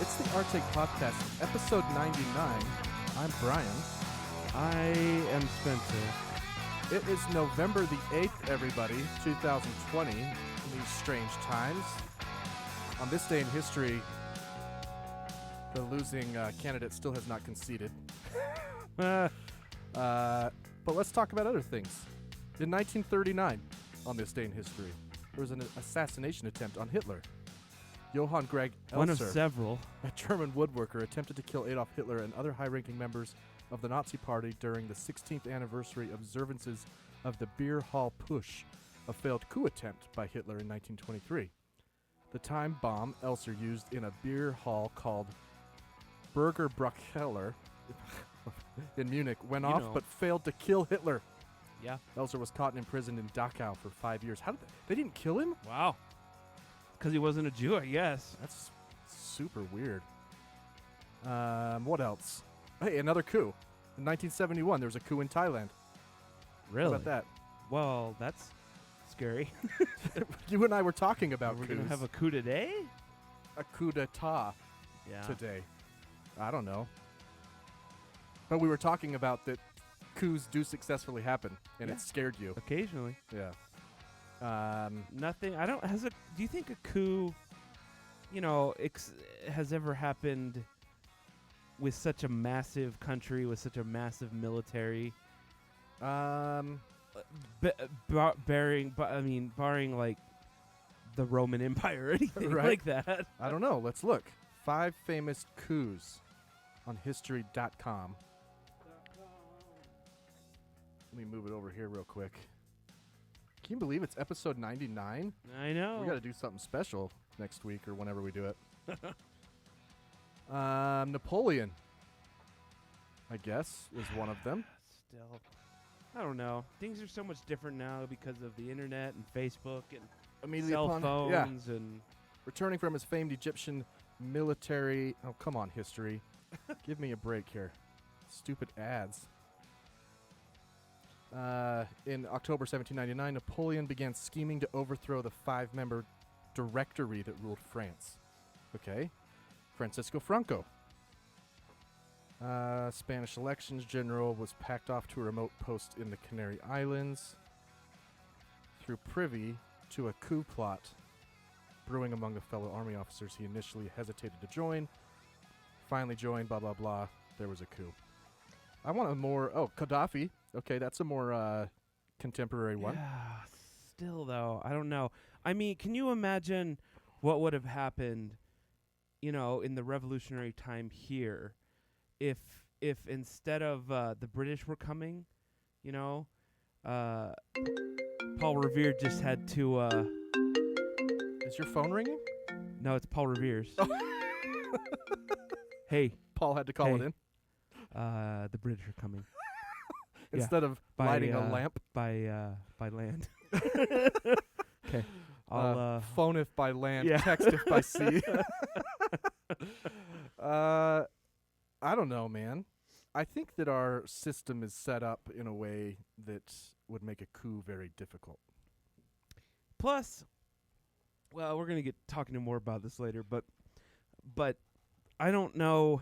It's the Arte Podcast, episode 99. I'm Bryan. I am Spencer. It is November the 8th, everybody, 2020, in these strange times. On this day in history, the losing candidate still has not conceded. But let's talk about other things. In 1939, on this day in history, there was an assassination attempt on Hitler. Johann Greg Elser, One of several. a German woodworker, attempted to kill Adolf Hitler and other high-ranking members of the Nazi Party during the 16th anniversary observances of the Beer Hall Putsch, a failed coup attempt by Hitler in 1923. The time bomb Elser used in a beer hall called Burger Bruckheller in Munich went off but failed to kill Hitler. Yeah. Elser was caught and imprisoned in Dachau for 5 years. How did they didn't kill him? Wow. Because he wasn't a Jew, I guess. That's super weird. What else? Hey, another coup. In 1971, there was a coup in Thailand. Really? How about that? Well, that's scary. You and I were talking about We're coups. going to have a coup today? a coup d'etat Yeah. today. I don't know. But we were talking about that coups do successfully happen, and Yeah. it scared you. Occasionally. Yeah. Nothing. Do you think a coup, has ever happened with such a massive country, with such a massive military? Um, Barring like the Roman Empire or anything Right. like that. I don't know. Let's look. 5 famous coups on history.com. Let me move it over here real quick. Can you believe it's episode 99? I know. We got to do something special next week or whenever we do it. Napoleon, I guess, is one of them. Still, I don't know. Things are so much different now because of the internet and Facebook and Immediately cell upon, phones and returning from his famed Egyptian military. Oh, come on, history. Give me a break here. Stupid ads. In October 1799, Napoleon began scheming to overthrow the 5-member directory that ruled France. Okay. Francisco Franco. Spanish elections general was packed off to a remote post in the Canary Islands. Through privy to a coup plot brewing among the fellow army officers, he initially hesitated to join. Finally joined, blah, blah, blah. There was a coup. I want a more... Oh, Gaddafi. Okay, that's a more contemporary one. yeah. Still though, I don't know. I mean, can you imagine what would have happened, in the revolutionary time here, if instead of the British were coming, Paul Revere just had to. Is your phone ringing? No, it's Paul Revere's. Hey, Paul had to call it in. the British are coming. Instead of lighting a lamp. by land. Okay, I'll phone if by land, yeah. text if by sea. I don't know, man. I think that our system is set up in a way that would make a coup very difficult. Plus, well, we're gonna get talking more about this later, but I don't know.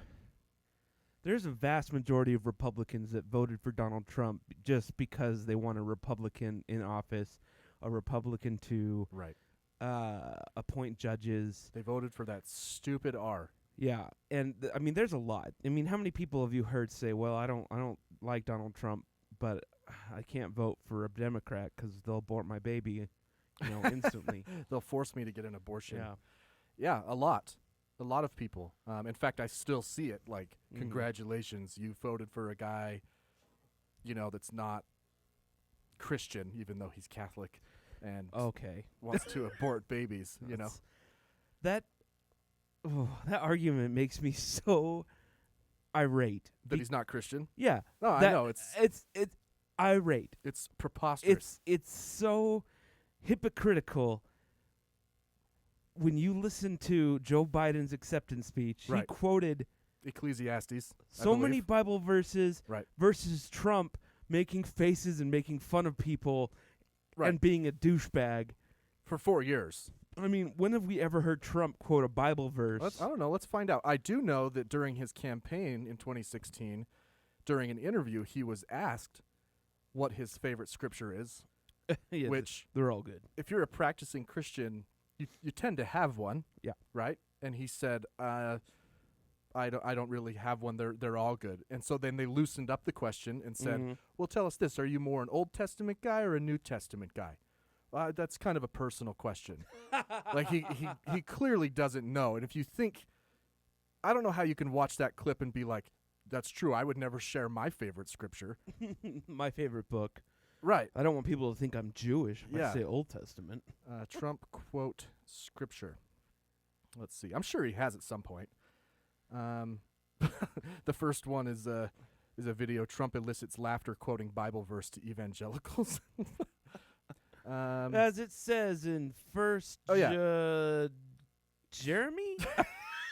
There's a vast majority of Republicans that voted for Donald Trump just because they want a Republican in office, a Republican to Right. appoint judges. They voted for that stupid R. Yeah, and there's a lot. I mean, how many people have you heard say, "Well, I don't like Donald Trump, but I can't vote for a Democrat because they'll abort my baby, instantly." They'll force me to get an abortion. Yeah. Yeah, a lot. A lot of people. In fact, I still see it. Like, Mhm. congratulations, you voted for a guy, that's not Christian, even though he's Catholic, and Okay. wants to abort babies. That argument makes me so irate. That he's not Christian. Yeah. No, I know it's irate. it's preposterous. It's so hypocritical. When you listen to Joe Biden's acceptance speech, Right. he quoted Ecclesiastes. so many Bible verses Right. versus Trump making faces and making fun of people Right. and being a douchebag. For 4 years. I mean, when have we ever heard Trump quote a Bible verse? I don't know. Let's find out. I do know that during his campaign in 2016, during an interview, he was asked what his favorite scripture is, Yeah, which, they're all good. if you're a practicing Christian, you tend to have one. Yeah. Right? And he said, I don't really have one. They're all good. And so then they loosened up the question and said, Mhm. well, tell us this. Are you more an Old Testament guy or a New Testament guy? That's kind of a personal question. Like he clearly doesn't know. And if you think, I don't know how you can watch that clip and be like, that's true. I would never share my favorite scripture. My favorite book. Right. I don't want people to think I'm Jewish if Yeah. I say Old Testament. Trump quote scripture. Let's see. I'm sure he has at some point. The first one is a video. Trump elicits laughter quoting Bible verse to evangelicals. As it says in First Jeremy?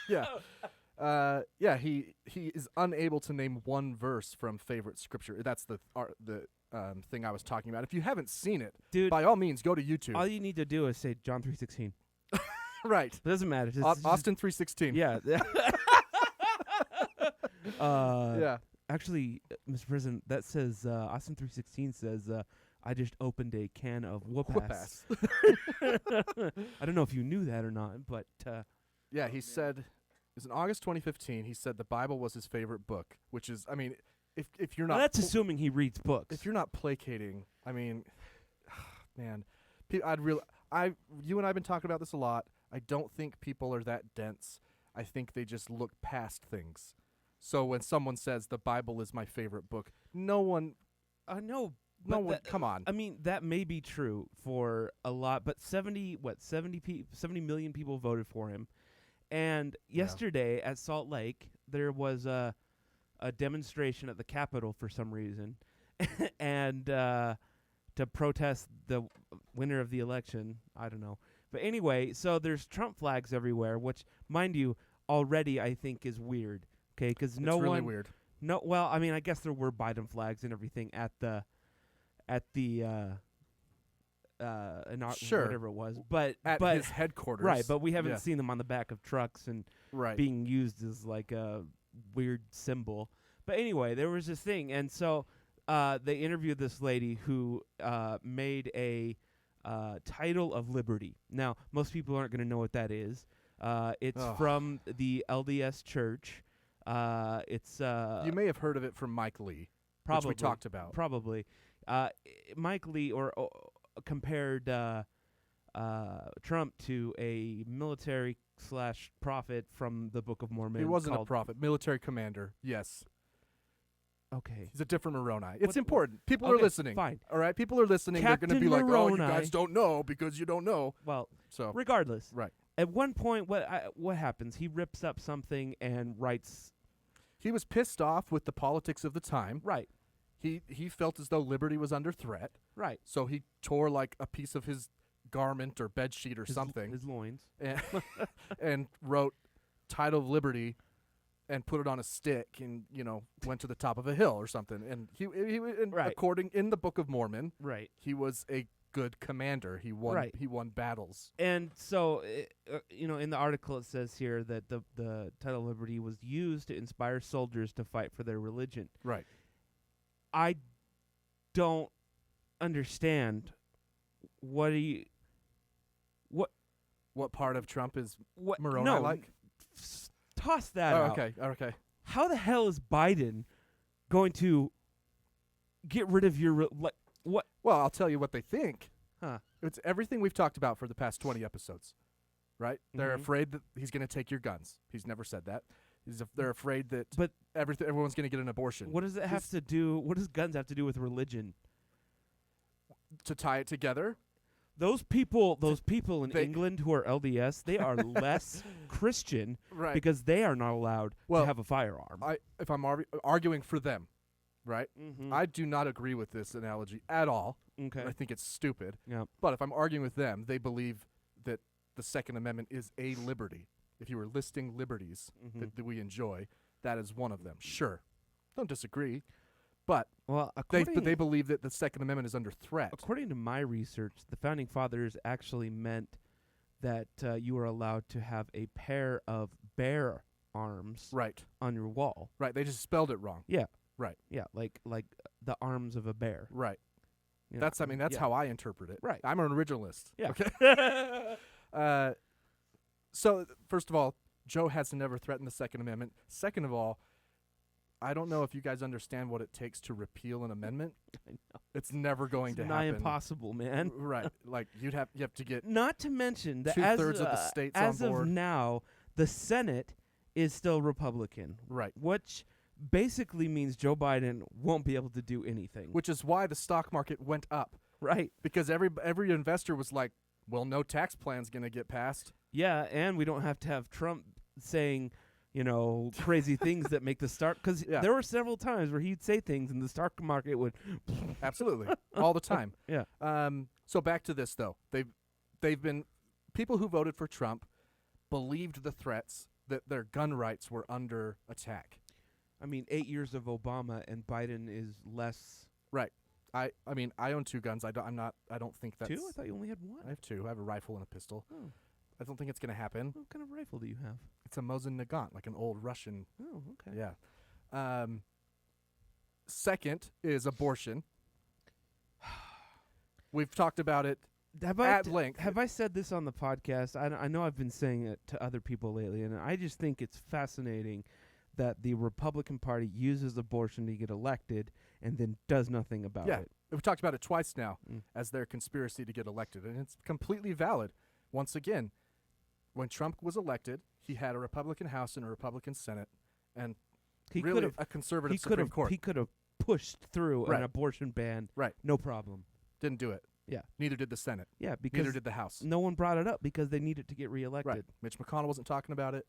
Yeah. He is unable to name one verse from favorite scripture. That's the thing I was talking about. If you haven't seen it, Dude, by all means, go to YouTube. all you need to do is say John 3:16. Right. It doesn't matter. Austin 3:16. Yeah. Yeah. Actually, Mr. President, that says Austin 3:16 says I just opened a can of whoop-ass. I don't know if you knew that or not, but Yeah, he said, it was in August 2015, he said the Bible was his favorite book, which is, I mean, if you're not... that's assuming he reads books. If you're not placating, I mean, man, you and I have been talking about this a lot. I don't think people are that dense. I think they just look past things. So when someone says the Bible is my favorite book, no one... No, No one, come on. I mean, that may be true for a lot, but 70 million people voted for him. And yesterday at Salt Lake, there was a demonstration at the Capitol for some reason, and to protest the winner of the election. I don't know. But anyway, so there's Trump flags everywhere, which, mind you, already I think is weird. Okay, because no it's really one... weird. No, well, I mean, I guess there were Biden flags and everything at the Sure. whatever it was, but At his headquarters. right, but we haven't seen them on the back of trucks and Right. being used as like a weird symbol. But anyway, there was this thing, and so they interviewed this lady who made a title of liberty. Now, most people aren't going to know what that is. It's from the LDS Church. It's you may have heard of it from Mike Lee, probably which we talked about. Probably, Mike Lee compared Trump to a military / prophet from the Book of Mormon. He wasn't a prophet, military commander. Yes, Okay, he's a different Moroni. It's What- important. People okay, are listening. fine. All right, people are listening. They're going to Captain be like, "Oh, you Moroni. guys don't know because you don't know." Well, So regardless, right, at one point, what happens? He rips up something and writes. he was pissed off with the politics of the time. Right, He felt as though liberty was under threat. right. So he tore like a piece of his garment or bed sheet or something His loins. and, and wrote "Title of Liberty" and put it on a stick and went to the top of a hill or something. And he Right. according in the Book of Mormon, Right. he was a good commander. He won. Right. He won battles. And so, in the article it says here that the title of liberty was used to inspire soldiers to fight for their religion. Right. I don't understand. What What part of Trump is Moroni no, like? Toss that Oh, out. okay. How the hell is Biden going to get rid of your what? Well, I'll tell you what they think. Huh? It's everything we've talked about for the past 20 episodes, right? They're Mhm. afraid that he's going to take your guns. He's never said that. They're afraid that But everyone's going to get an abortion. what does it have to do? What does guns have to do with religion? To tie it together, Those people in They- England who are LDS, they are less Christian right? because they are not allowed Well, to have a firearm. if I'm arguing for them, right? Mm-hmm. I do not agree with this analogy at all. Okay. I think it's stupid. Yeah. But if I'm arguing with them, they believe that the Second Amendment is a liberty. If you were listing liberties Mhm. that we enjoy, that is one of them. Sure, don't disagree. But Well, they believe that the Second Amendment is under threat. according to my research, the founding fathers actually meant that you were allowed to have a pair of bear arms Right. on your wall. Right. They just spelled it wrong. Yeah. Right. Yeah, like the arms of a bear. Right. You know, That's yeah. how I interpret it. Right. I'm an originalist. Yeah. Okay. So first of all, Joe has never threatened the Second Amendment. Second of all, I don't know if you guys understand what it takes to repeal an amendment. I know. It's never going It's to nigh happen. impossible, man. Right. Like you have to get Not to mention that 2/3 of the states on as board. of now, the Senate is still Republican, right. which basically means Joe Biden won't be able to do anything. Which is why the stock market went up, Right. because every investor was like, "Well, no tax plan's going to get passed." Yeah, and we don't have to have Trump saying, crazy things that make the stock. Because Yeah. there were several times where he'd say things and the stock market would. Absolutely. All the time. Yeah. So back to this though. They've been people who voted for Trump believed the threats that their gun rights were under attack. I mean, 8 years of Obama and Biden is less. Right. I mean, I own 2 guns. I don't think that's 2? I thought you only had 1. I have 2. I have a rifle and a pistol. Oh. I don't think it's going to happen. What kind of rifle do you have? It's a Mosin Nagant, like an old Russian. Oh, okay. Yeah. Second is abortion. We've talked about it at length. Have I said this on the podcast? I know I've been saying it to other people lately, and I just think it's fascinating that the Republican Party uses abortion to get elected and then does nothing about Yeah. it. We've talked about it twice now Mm. as their conspiracy to get elected, and it's completely valid. Once again, when Trump was elected, he had a Republican House and a Republican Senate, and He really could have a conservative he could Supreme have Court. he could have pushed through Right. an abortion ban, Right. no problem. Didn't do it. Yeah. Neither did the Senate. Yeah, Neither because did the House. no one brought it up because they needed to get reelected. Right. Mitch McConnell wasn't talking about it.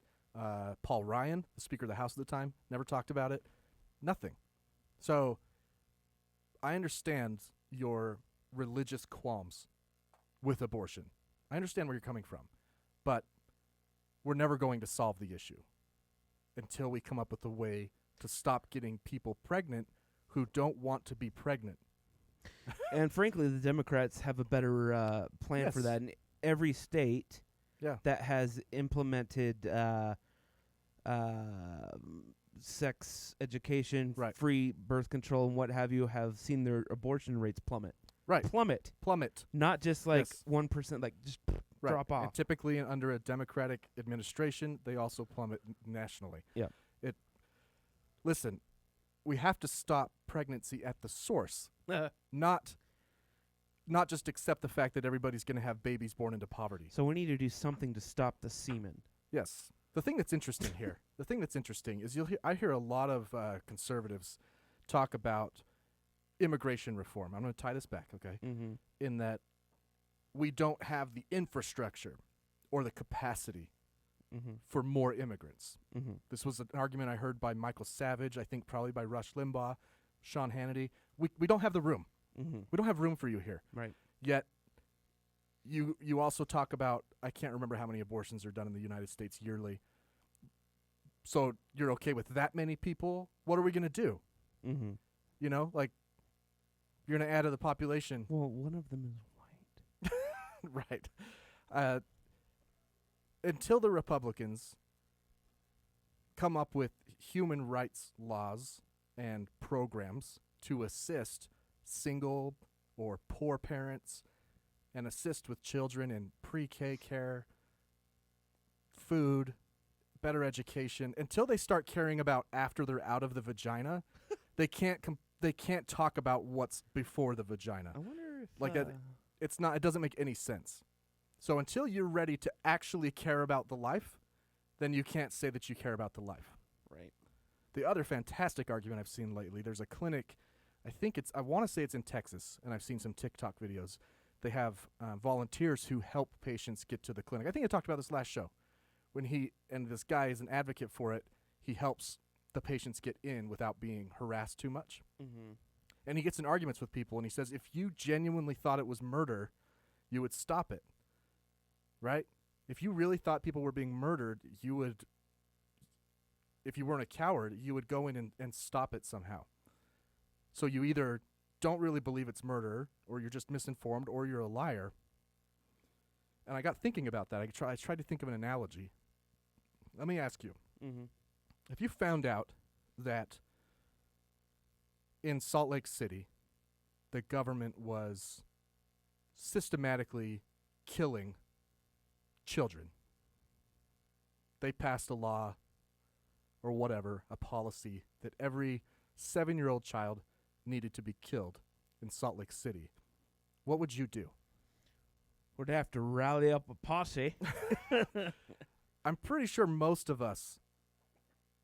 Paul Ryan, the Speaker of the House at the time, never talked about it. Nothing. So I understand your religious qualms with abortion. I understand where you're coming from. But we're never going to solve the issue until we come up with a way to stop getting people pregnant who don't want to be pregnant. And frankly, the Democrats have a better plan for Yes. that. In every state Yeah. that has implemented sex education, Right. free birth control, and what have you, have seen their abortion rates plummet. Right. Plummet. Not just like Yes. 1%, like just Right. drop off. And typically under a Democratic administration, they also plummet nationally. Yeah. Listen, we have to stop pregnancy at the source, not just accept the fact that everybody's going to have babies born into poverty. So we need to do something to stop the semen. Yes. The thing that's interesting here, is I hear a lot of conservatives talk about immigration reform. I'm going to tie this back, okay? Mm-hmm. In that we don't have the infrastructure or the capacity Mm-hmm. for more immigrants. Mm-hmm. This was an argument I heard by Michael Savage, I think probably by Rush Limbaugh, Sean Hannity. We don't have the room. Mm-hmm. We don't have room for you here. Right. Yet you also talk about, I can't remember how many abortions are done in the United States yearly. So you're okay with that many people? What are we going to do? Mm-hmm. You know, like you're going to add to the population. Well, one of them is white. Right. Until the Republicans come up with human rights laws and programs to assist single or poor parents and assist with children in pre-K care, food, better education, until they start caring about after they're out of the vagina, they can't talk about what's before the vagina. I wonder if Like that- It doesn't make any sense. So until you're ready to actually care about the life, then you can't say that you care about the life. right. The other fantastic argument I've seen lately, there's a clinic, I want to say it's in Texas, and I've seen some TikTok videos. They have volunteers who help patients get to the clinic. I think I talked about this last show. And this guy is an advocate for it. He helps the patients get in without being harassed too much. Mm-hmm. And he gets in arguments with people, and he says, if you genuinely thought it was murder, you would stop it. Right? If you really thought people were being murdered, you would, if you weren't a coward, you would go in and stop it somehow. So you either don't really believe it's murder, or you're just misinformed, or you're a liar. And I got thinking about that. I tried to think of an analogy. Let me ask you. Mm-hmm. If you found out that in Salt Lake City, the government was systematically killing children, they passed a law or whatever, a policy that every 7-year-old child needed to be killed in Salt Lake City, what would you do? Would have to rally up a posse. I'm pretty sure most of us,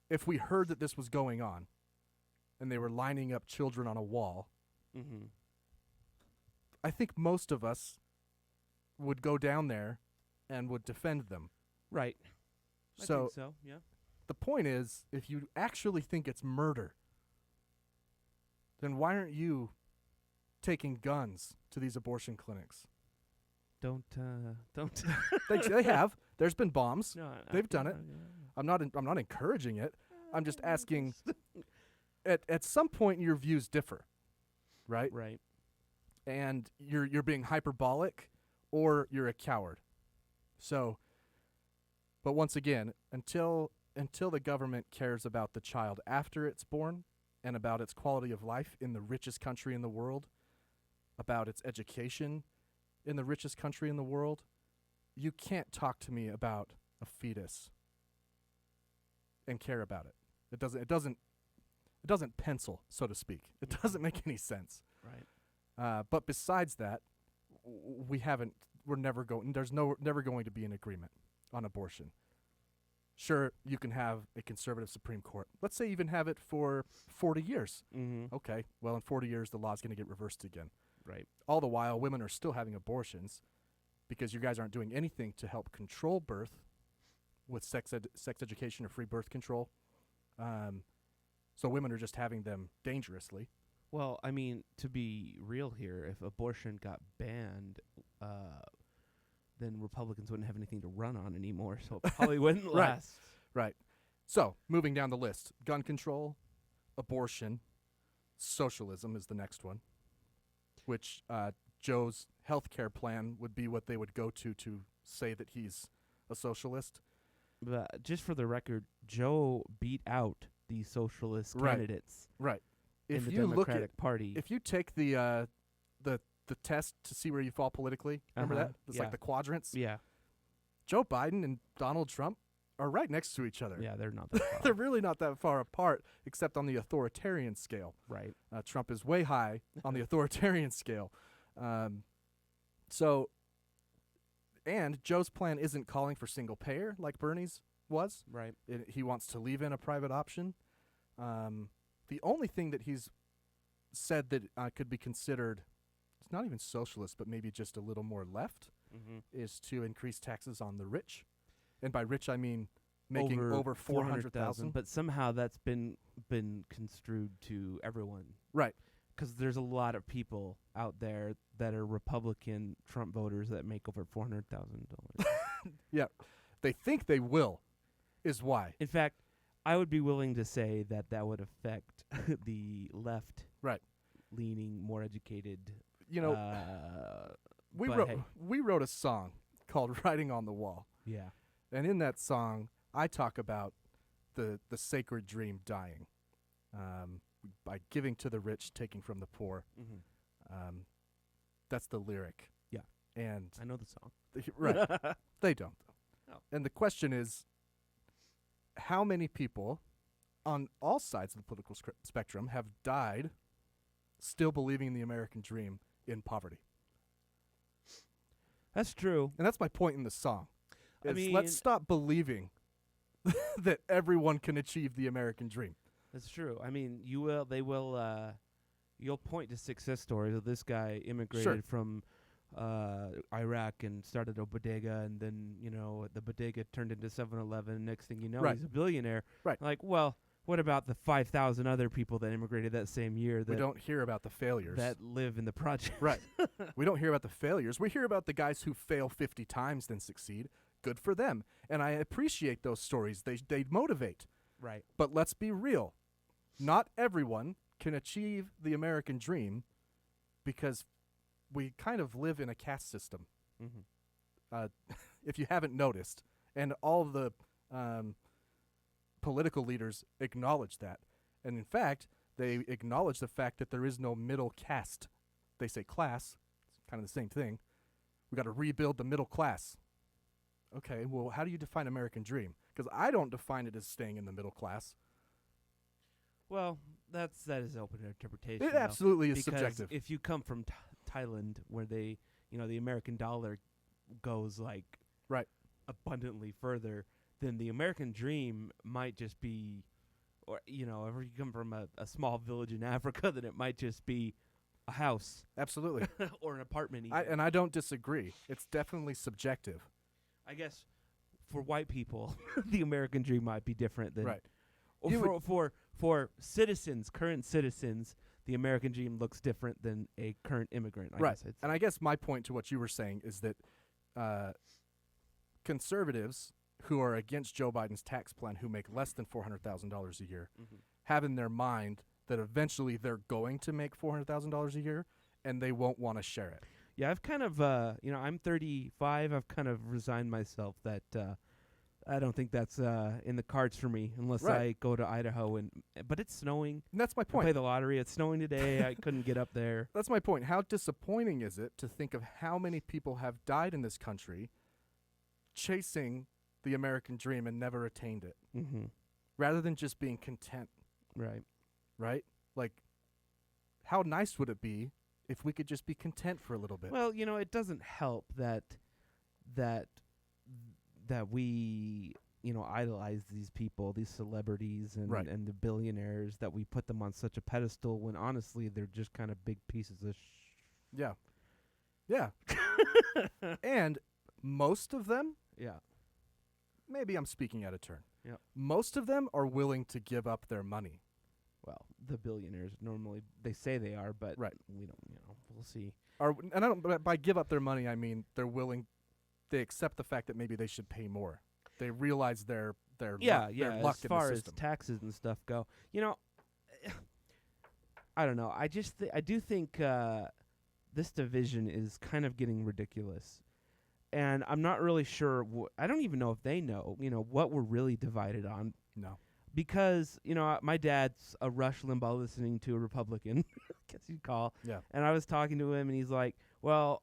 if we heard that this was going on and they were lining up children on a wall, Mm-hmm. I think most of us would go down there and would defend them. Right. I So think so, yeah. the point is, if you actually think it's murder, then why aren't you taking guns to these abortion clinics? Don't. They have. There's been bombs. No, They've done it. I'm not encouraging it. I'm just asking. At some point, your views differ, right? Right. And you're being hyperbolic, or you're a coward. So, but once again, until the government cares about the child after it's born and about its quality of life in the richest country in the world, about its education in the richest country in the world, you can't talk to me about a fetus and care about it. It doesn't pencil, so to speak. It doesn't make any sense. Right. But besides that, we're never going, never going to be an agreement on abortion. Sure, you can have a conservative Supreme Court. Let's say even have it for 40 years. Mm-hmm. Okay, well, in 40 years, the law's going to get reversed again. Right. All the while, women are still having abortions because you guys aren't doing anything to help control birth with sex education or free birth control. So women are just having them dangerously. Well, I mean, to be real here, if abortion got banned, then Republicans wouldn't have anything to run on anymore, so it probably wouldn't Right. last. Right. So, moving down the list, gun control, abortion, socialism is the next one, which Joe's healthcare plan would be what they would go to say that he's a socialist. But just for the record, Joe beat out the socialist Right. candidates Right. in If the you look Democratic at, Party. if you take the test to see where you fall politically, remember Uh-huh. that? It's Yeah. like the quadrants. Yeah. Joe Biden and Donald Trump are right next to each other. Yeah, they're not that far. They're really not that far apart, except on the authoritarian scale. Right. Trump is way high on the authoritarian scale. And Joe's plan isn't calling for single payer like Bernie's was. Right. He wants to leave in a private option. The only thing that he's said that could be considered, it's not even socialist, but maybe just a little more left, Mm-hmm. is to increase taxes on the rich. And by rich, I mean making over 400,000. But somehow that's been construed to everyone. Right. Because there's a lot of people out there that are Republican Trump voters that make over $400,000. Yeah. They think they will, is why. In fact, I would be willing to say that would affect the left, Right. leaning, more educated. You know, but we wrote a song called Writing on the Wall. Yeah. And in that song, I talk about the sacred dream dying, by giving to the rich, taking from the poor. Mm-hmm. That's the lyric. Yeah. And I know the song. right, they don't. Though. No. And the question is, how many people on all sides of the political spectrum have died still believing in the American dream in poverty? That's true. And that's my point in the song. I Is mean- let's stop believing that everyone can achieve the American dream. That's true. I mean, they will, you'll point to success stories of this guy immigrated from Iraq and started a bodega, and then, the bodega turned into 7-Eleven. Next thing you know, Right. he's a billionaire. Right. Like, well, what about the 5,000 other people that immigrated that same year We don't hear about the failures. that live in the project? Right. We don't hear about the failures. We hear about the guys who fail 50 times then succeed. Good for them. And I appreciate those stories. They motivate. Right. But let's be real. Not everyone can achieve the American dream because we kind of live in a caste system. Mm-hmm. if you haven't noticed, and all of the political leaders acknowledge that. And in fact, they acknowledge the fact that there is no middle caste. They say class. It's kind of the same thing. We got to rebuild the middle class. Okay, well, how do you define American dream? Because I don't define it as staying in the middle class. Well, that is open to interpretation. It absolutely is because subjective. If you come from Thailand, where the American dollar goes like Right. abundantly further, then the American dream might just be, or if you come from a small village in Africa, then it might just be a house Absolutely. or an apartment. Even. And I don't disagree. It's definitely subjective. I guess for white people, the American dream might be different than Right. Or for citizens, current citizens, the American dream looks different than a current immigrant. I guess And I guess my point to what you were saying is that conservatives who are against Joe Biden's tax plan, who make less than $400,000 a year, have in their mind that eventually they're going to make $400,000 a year, and they won't want to share it. Yeah, I've kind of, I'm 35. I've kind of resigned myself that I don't think that's in the cards for me unless I go to Idaho. But it's snowing. And that's my I point. play the lottery. It's snowing today. I couldn't get up there. That's my point. How disappointing is it to think of how many people have died in this country chasing the American dream and never attained it, rather than just being content, right? Like, how nice would it be if we could just be content for a little bit? Well, it doesn't help that we idolize these people, these celebrities, and the billionaires, that we put them on such a pedestal when honestly they're just kind of big pieces of Yeah. And most of them, maybe I'm speaking out of turn. Yeah. Most of them are willing to give up their money. Well, the billionaires normally, they say they are, but we don't. We'll see. And I don't. But by give up their money, I mean they're willing. They accept the fact that maybe they should pay more. They realize their luck As in the far as system. taxes and stuff go, I don't know. I just I do think this division is kind of getting ridiculous, and I'm not really sure. I don't even know if they know. What we're really divided on. No. Because, my dad's a Rush Limbaugh listening to a Republican, guess you'd call. Yeah. And I was talking to him, and he's like, well,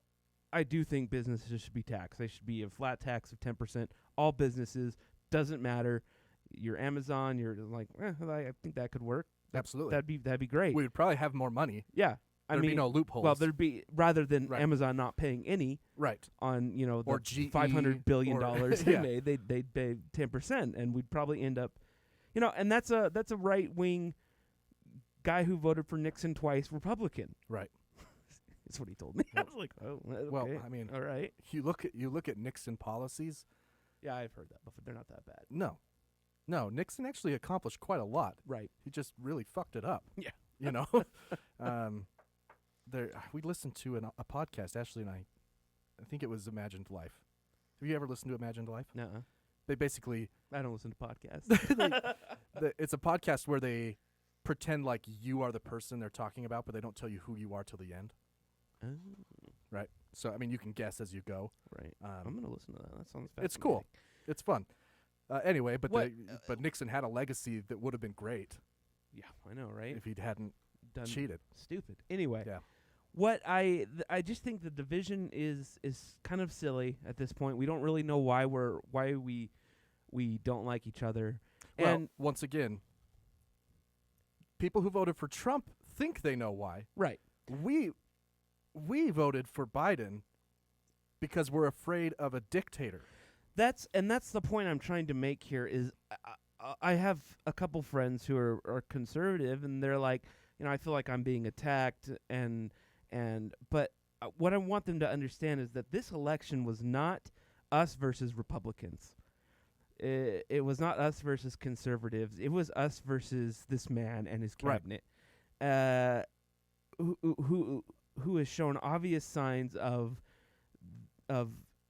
I do think businesses should be taxed. They should be a flat tax of 10%. All businesses, doesn't matter. You're Amazon, you're like, I think that could work. Absolutely. That'd be great. We would probably have more money. Yeah. There'd be no loopholes. Well, there'd be, rather than Amazon not paying any on, or the GE $500 billion they made, they'd pay 10%, and we'd probably end up, and that's a right-wing guy who voted for Nixon twice, Republican. Right. That's what he told me. I was like, oh, okay. Well, I mean, all right. You look at Nixon policies. Yeah, I've heard that before. They're not that bad. No, Nixon actually accomplished quite a lot. Right. He just really fucked it up. Yeah. We listened to a podcast, Ashley and I think it was Imagined Life. Have you ever listened to Imagined Life? Nuh-uh. They basically... I don't listen to podcasts. It's a podcast where they pretend like you are the person they're talking about, but they don't tell you who you are till the end. Oh. Right. So, I mean, you can guess as you go. Right. I'm going to listen to that. That sounds fascinating. It's cool. It's fun. Anyway, but Nixon had a legacy that would have been great. Yeah, I know, right? If he hadn't cheated. Stupid. Anyway. Yeah. What I just think the division is kind of silly at this point. We don't really know why we don't like each other. Well, and once again, people who voted for Trump think they know why. Right. We voted for Biden because we're afraid of a dictator. That's the point I'm trying to make here is I have a couple friends who are conservative, and they're like, I feel like I'm being attacked, but what I want them to understand is that this election was not us versus Republicans. It was not us versus conservatives. It was us versus this man and his cabinet, who has shown obvious signs of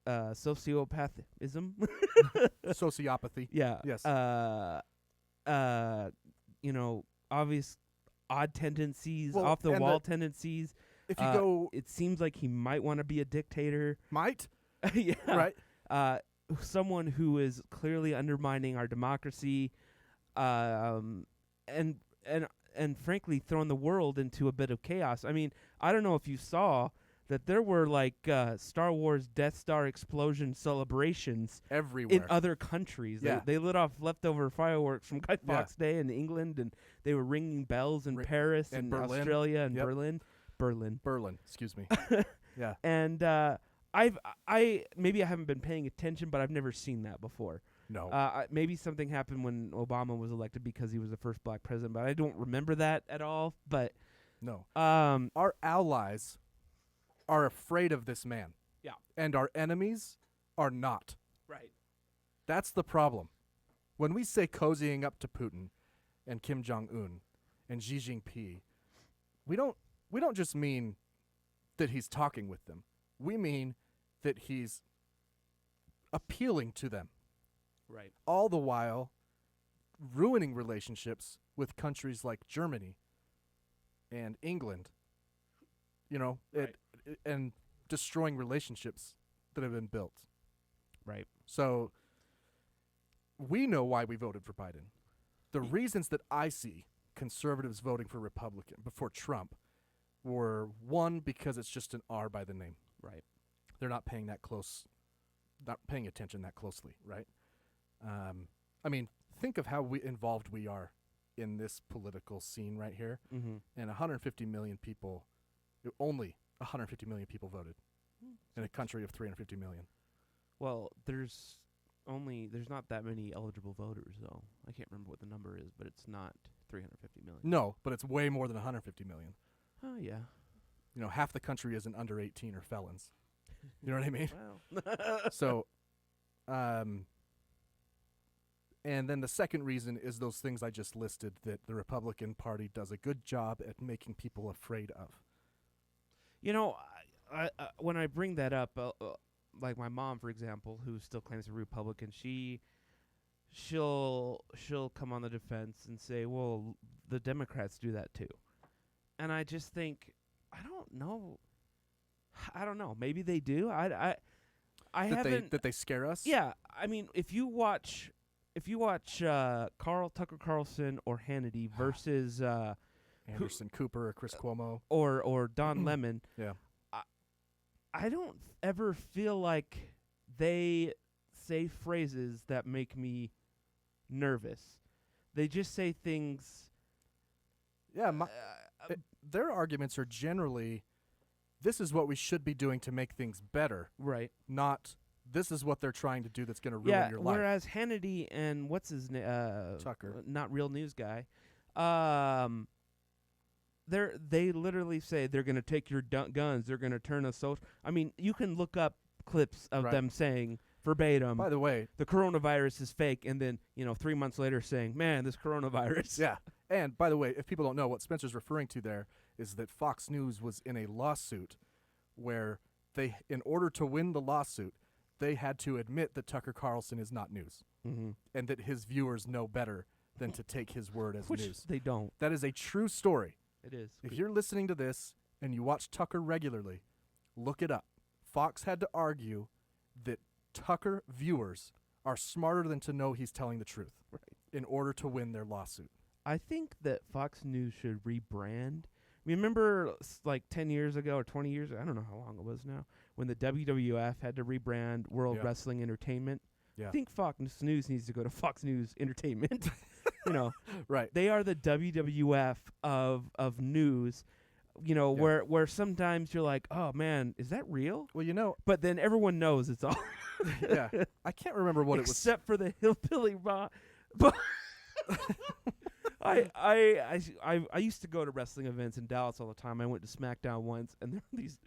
sociopathism. Sociopathy. Yeah. Yes. Obvious odd tendencies, Well, off the wall tendencies. If you go, it seems like he might want to be a dictator. Might. Yeah. Right. Someone who is clearly undermining our democracy, and and and frankly throwing the world into a bit of chaos. I mean, I don't know if you saw that there were like Star Wars Death Star explosion celebrations Everywhere. in other countries. Yeah. They lit off leftover fireworks from Guy Fawkes Day in England, and they were ringing bells in Paris and and Berlin. Australia and Yep. Berlin. Excuse me. Yeah. And maybe I haven't been paying attention, but I've never seen that before. No. Maybe something happened when Obama was elected because he was the first black president, but I don't remember that at all. But no. um, Our allies are afraid of this man. Yeah. And our enemies are not. right. That's the problem. When we say cozying up to Putin and Kim Jong-un and Xi Jinping, we don't just mean that he's talking with them. We mean that he's appealing to them, Right. all the while ruining relationships with countries like Germany and England, and destroying relationships that have been built. Right. So we know why we voted for Biden. The reasons that I see conservatives voting for Republican before Trump were, one, because it's just an R by the name. Right. They're not paying attention that closely, right? I mean, think of how involved we are in this political scene right here. Mm-hmm. And 150 million people, only 150 million people voted in a country of 350 million. Well, there's not that many eligible voters, though. I can't remember what the number is, but it's not 350 million. No, but it's way more than 150 million. Oh, yeah. Half the country isn't under 18 or felons. You know what I mean? Wow. So, and then the second reason is those things I just listed that the Republican Party does a good job at making people afraid of. I when I bring that up, like my mom, for example, who still claims to be Republican, she'll come on the defense and say, well, the Democrats do that too. And I just think, I don't know. Maybe they do. I haven't. That they scare us? Yeah. I mean, if you watch Tucker Carlson or Hannity versus Anderson Cooper or Chris Cuomo or Don Lemon, yeah, I don't ever feel like they say phrases that make me nervous. They just say things. Yeah, their arguments are generally, this is what we should be doing to make things better. Right. Not, this is what they're trying to do that's going to ruin your life. Whereas Hannity and what's his name? Tucker. Not Real News Guy. They literally say they're going to take your guns. They're going to turn us social. I mean, you can look up clips of them saying verbatim, by the way, the coronavirus is fake, and then 3 months later saying, man, this coronavirus. Yeah. And by the way, if people don't know, what Spencer's referring to there is that Fox News was in a lawsuit where they, in order to win the lawsuit, they had to admit that Tucker Carlson is not news, and that his viewers know better than to take his word as Which news. they don't. That is a true story. It is. If you're listening to this and you watch Tucker regularly, look it up. Fox had to argue that Tucker viewers are smarter than to know he's telling the truth in order to win their lawsuit. I think that Fox News should rebrand. Remember, like 10 years ago or 20 years ago, I don't know how long it was now, when the WWF had to rebrand World Wrestling Entertainment. Yeah. I think Fox News needs to go to Fox News Entertainment. Right. They are the WWF of news. Where sometimes you're like, oh man, is that real? Well, but then everyone knows it's all. Yeah, I can't remember what it was. Except for the hillbilly but I used to go to wrestling events in Dallas all the time. I went to SmackDown once, and there were these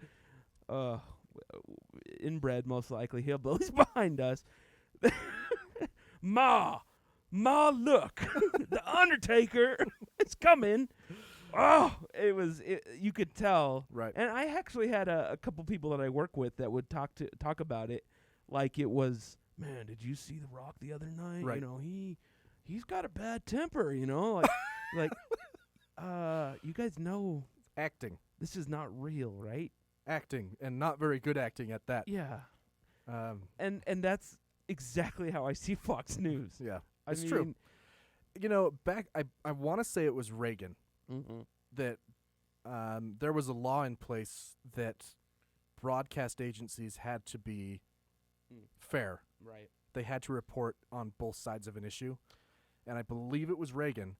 inbred, most likely, hillbillies behind us. Ma, look, the Undertaker is coming. Oh, you could tell. Right. And I actually had a couple people that I work with that would talk about it like it was, man, did you see The Rock the other night? Right. He's got a bad temper, like you guys know Acting. this is not real, right? Acting, and not very good acting at that. Yeah. And that's exactly how I see Fox News. Yeah, I it's mean, true. You know, I want to say it was Reagan that there was a law in place that broadcast agencies had to be fair. Right. They had to report on both sides of an issue. And I believe it was Reagan,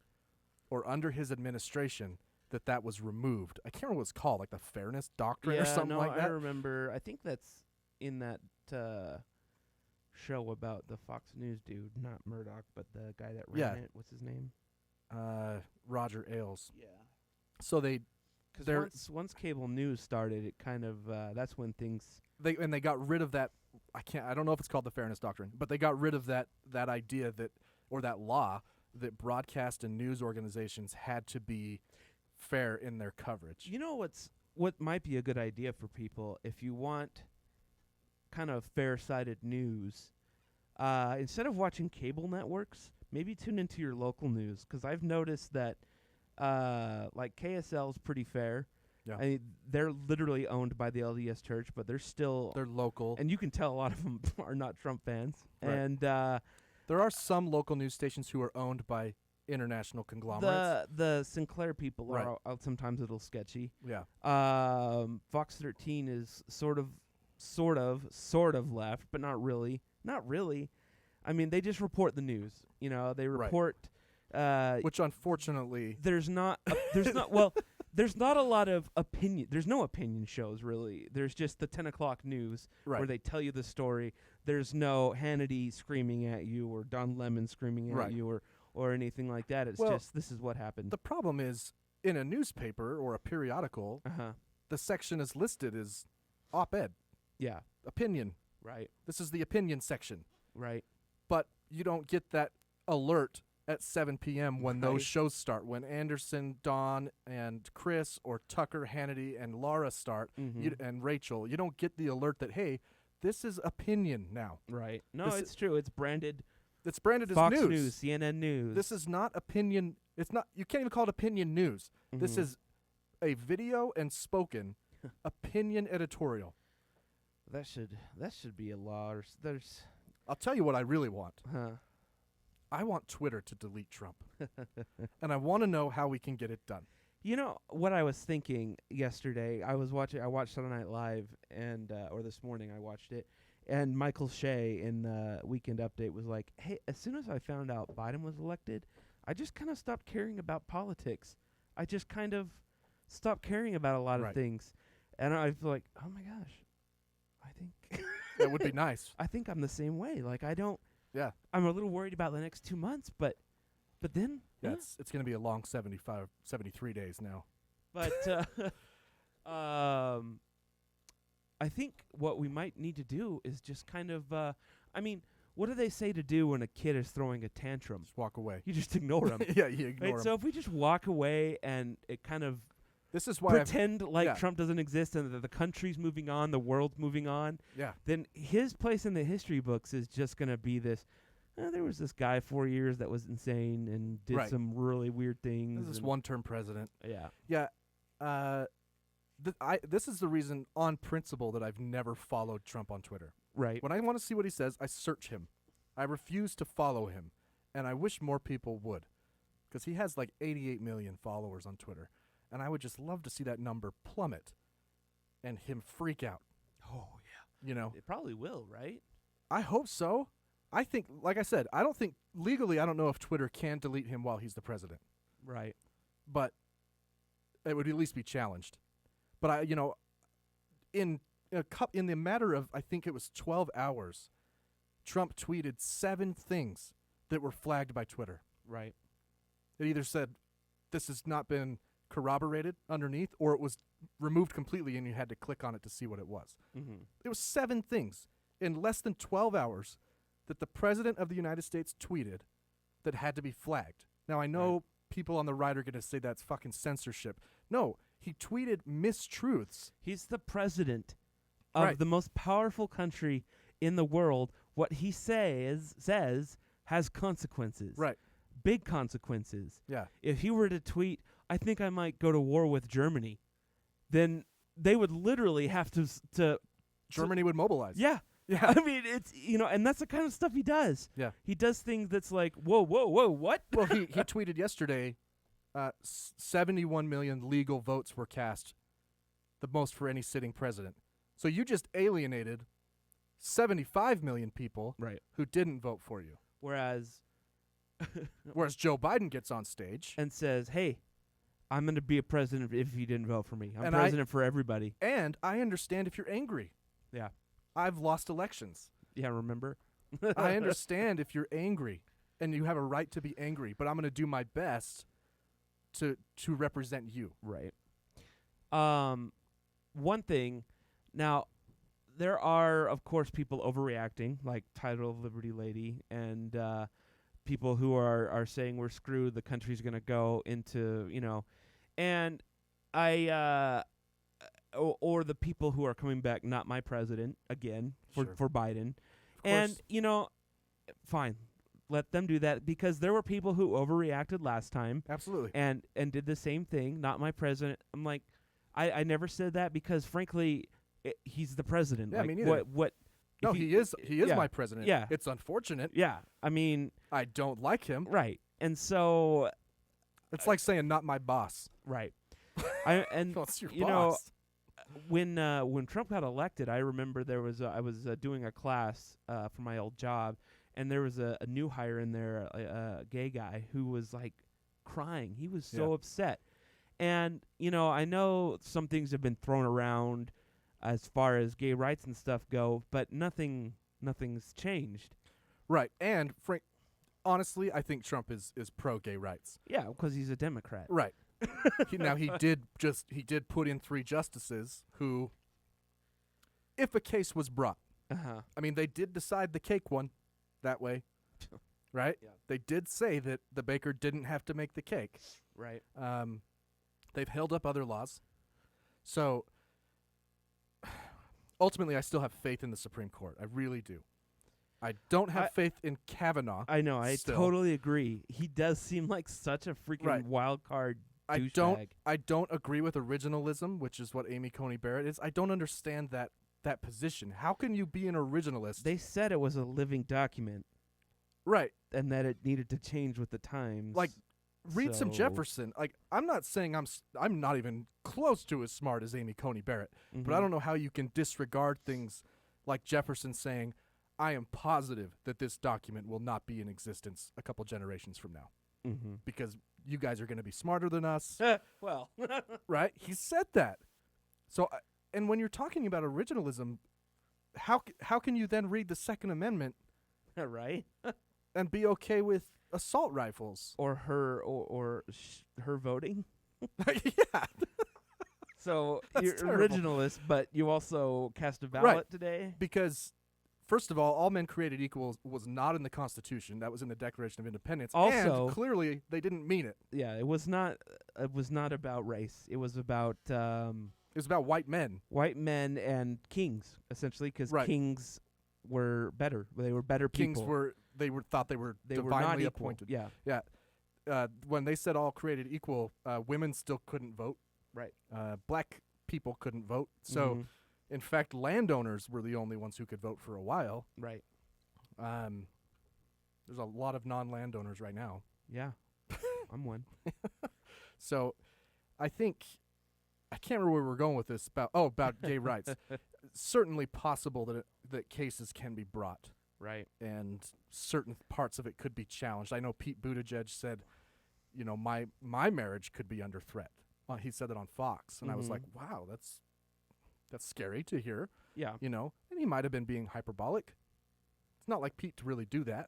or under his administration, that was removed. I can't remember what it's called, like the Fairness Doctrine or something like that. I remember. I think that's in that show about the Fox News dude, not Murdoch, but the guy that ran it. What's his name? Roger Ailes. Yeah. So because once cable news started, it kind of that's when things they got rid of that. I don't know if it's called the Fairness Doctrine, but they got rid of that idea or that law that broadcast and news organizations had to be fair in their coverage. You know what might be a good idea for people if you want kind of fair-sided news, instead of watching cable networks, maybe tune into your local news, because I've noticed that like KSL's pretty fair. Yeah. I mean, they're literally owned by the LDS Church, but they're local, and you can tell a lot of them are not Trump fans. Right. And there are some local news stations who are owned by international conglomerates. The Sinclair people right. are sometimes a little sketchy. Yeah. Fox 13 is sort of left, but not really. Not really. I mean, they just report the news. You know, they report. Right. Which unfortunately, there's not a lot of opinion. There's no opinion shows really. There's just the 10 o'clock news where they tell you the story. There's no Hannity screaming at you or Don Lemon screaming at you or anything like that. It's just this is what happened. The problem is in a newspaper or a periodical, the section is listed as op-ed. Yeah. Opinion. Right. This is the opinion section. Right. But you don't get that alert at 7 p.m. when those shows start. When Anderson, Dawn, and Chris, or Tucker, Hannity, and Laura start, and Rachel, you don't get the alert that, hey, this is opinion now. Right. No, it's true. It's branded. It's branded Fox as news. News, CNN News. This is not opinion. It's not. You can't even call it opinion news. This is a video and spoken opinion editorial. That should be a law. There's. I'll tell you what I really want. I want Twitter to delete Trump. And I want to know how we can get it done. You know what I was thinking yesterday? I watched Saturday Night Live, and or this morning I watched it, and Michael Shea in the Weekend Update was like, "Hey, as soon as I found out Biden was elected, I just kind of stopped caring about politics. I just kind of stopped caring about a lot of things." And I feel like, oh my gosh, I think that would be nice. I think I'm the same way. Like I don't. Yeah. I'm a little worried about the next 2 months, but then it's going to be a long 73 days now. But I think what we might need to do is just kind of I mean, what do they say to do when a kid is throwing a tantrum? Just walk away. You just ignore them. Yeah, you ignore them. So if we just walk away and it kind of this is why pretend like Trump doesn't exist and that the country's moving on, the world's moving on. Yeah. Then his place in the history books is just going to be this. There was this guy 4 years that was insane and did some really weird things. This is one-term president. Yeah. Yeah. This is the reason, on principle, that I've never followed Trump on Twitter. Right. When I want to see what he says, I search him. I refuse to follow him, and I wish more people would, because he has like 88 million followers on Twitter. And I would just love to see that number plummet and him freak out. Oh, yeah. You know? It probably will, right? I hope so. I think, like I said, I don't know if Twitter can delete him while he's the president. Right. But it would at least be challenged. But in the matter of, I think it was 12 hours, Trump tweeted 7 things that were flagged by Twitter. Right. It either said, this has not been corroborated underneath, or it was removed completely and you had to click on it to see what it was. It was 7 things in less than 12 hours that the president of the United States tweeted that had to be flagged. Now, I know people on the right are going to say that's fucking censorship. No, he tweeted mistruths. He's the president of the most powerful country in the world. What he says has consequences. Right. Big consequences. Yeah. If he were to tweet, I think I might go to war with Germany, then they would literally have to Germany would mobilize. Yeah. Yeah. I mean, it's, and that's the kind of stuff he does. Yeah. He does things that's like, whoa, what? Well, he tweeted yesterday, 71 million legal votes were cast, the most for any sitting president. So you just alienated 75 million people Right. who didn't vote for you. Whereas Joe Biden gets on stage and says, hey, I'm going to be a president if you didn't vote for me. I'm And president for everybody. and I understand if you're angry. Yeah. I've lost elections. Yeah, remember? I understand if you're angry and you have a right to be angry, but I'm going to do my best to represent you. Right. One thing, now, there are, of course, people overreacting, like Title of Liberty Lady, and people who are saying we're screwed, the country's going to go into, and or the people who are coming back, not my president, again, for Biden. And, fine, let them do that, because there were people who overreacted last time. Absolutely. And did the same thing, not my president. I'm like, I never said that because, frankly, he's the president. Yeah, like, me neither. What? No, he is yeah, my president. Yeah. It's unfortunate. Yeah, I mean, I don't like him. right. And so, It's like saying not my boss. right. Well, it's your boss. When Trump got elected, I remember I was doing a class for my old job, and there was a new hire in there, a gay guy who was like crying. He was so upset. And, I know some things have been thrown around as far as gay rights and stuff go, but nothing's changed. Right. And Frank, honestly, I think Trump is pro gay rights. Yeah, because he's a Democrat. Right. he did put in 3 justices who, if a case was brought, I mean, they did decide the cake one that way, right? Yeah. They did say that the baker didn't have to make the cake. Right. They've held up other laws. So, ultimately, I still have faith in the Supreme Court. I really do. I don't have faith in Kavanaugh. I know. I still. totally agree. He does seem like such a freaking wild card douchebag. I don't agree with originalism, which is what Amy Coney Barrett is. I don't understand that position. How can you be an originalist? They said it was a living document. Right. And that it needed to change with the times. Like, read some Jefferson. Like, I'm not saying I'm not even close to as smart as Amy Coney Barrett, but I don't know how you can disregard things like Jefferson saying, I am positive that this document will not be in existence a couple generations from now. Because you guys are going to be smarter than us. Well. Right? He said that. So, and when you're talking about originalism, how can you then read the Second Amendment right? and be okay with assault rifles? Or her her voting? Yeah. So That's you're terrible. originalist, but you also cast a ballot today? Because, first of all men created equal was not in the Constitution. That was in the Declaration of Independence. Also, and clearly they didn't mean it. Yeah, it was not about race. It was about It was about white men. White men and kings, essentially, because kings were better. They were better people. Kings thought they were they divinely were not equal. appointed. Yeah. Yeah. When they said all created equal, women still couldn't vote. Right. Black people couldn't vote. So, in fact, landowners were the only ones who could vote for a while. Right. There's a lot of non-landowners right now. Yeah. I'm one. So, I think I can't remember where we're going with this about gay rights. Certainly possible that cases can be brought. Right. And certain parts of it could be challenged. I know Pete Buttigieg said, my marriage could be under threat. He said that on Fox, and I was like, wow, that's scary to hear. Yeah. And he might have been being hyperbolic. It's not like Pete to really do that.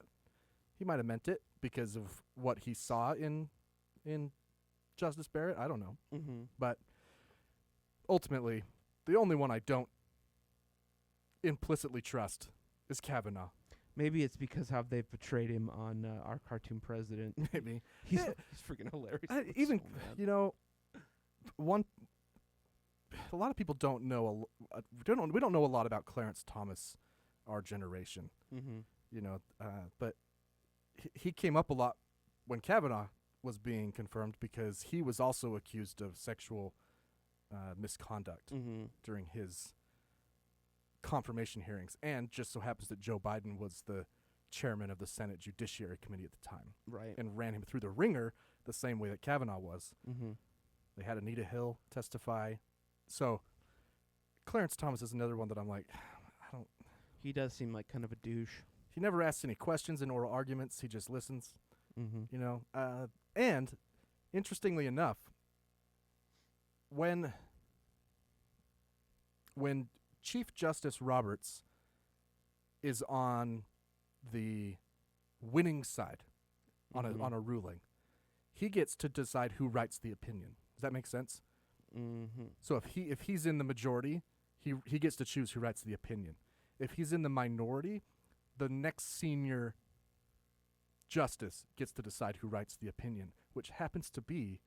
He might have meant it because of what he saw in Justice Barrett. I don't know. But ultimately, the only one I don't implicitly trust is Kavanaugh. Maybe it's because how they've portrayed him on our cartoon president. Maybe. He's freaking hilarious. A lot of people don't know. We don't know a lot about Clarence Thomas, our generation. But he came up a lot when Kavanaugh was being confirmed because he was also accused of sexual misconduct during his confirmation hearings. And just so happens that Joe Biden was the chairman of the Senate Judiciary Committee at the time Right. and ran him through the ringer the same way that Kavanaugh was. Mm-hmm. They had Anita Hill testify. So Clarence Thomas is another one that I'm like, I don't. He does seem like kind of a douche. He never asks any questions in oral arguments. He just listens, Mm-hmm. you know. And interestingly enough, when Chief Justice Roberts is on the winning side on a ruling, he gets to decide who writes the opinion. Does that make sense? Mm-hmm. So if he's in the majority, he gets to choose who writes the opinion. If he's in the minority, the next senior justice gets to decide who writes the opinion, which happens to be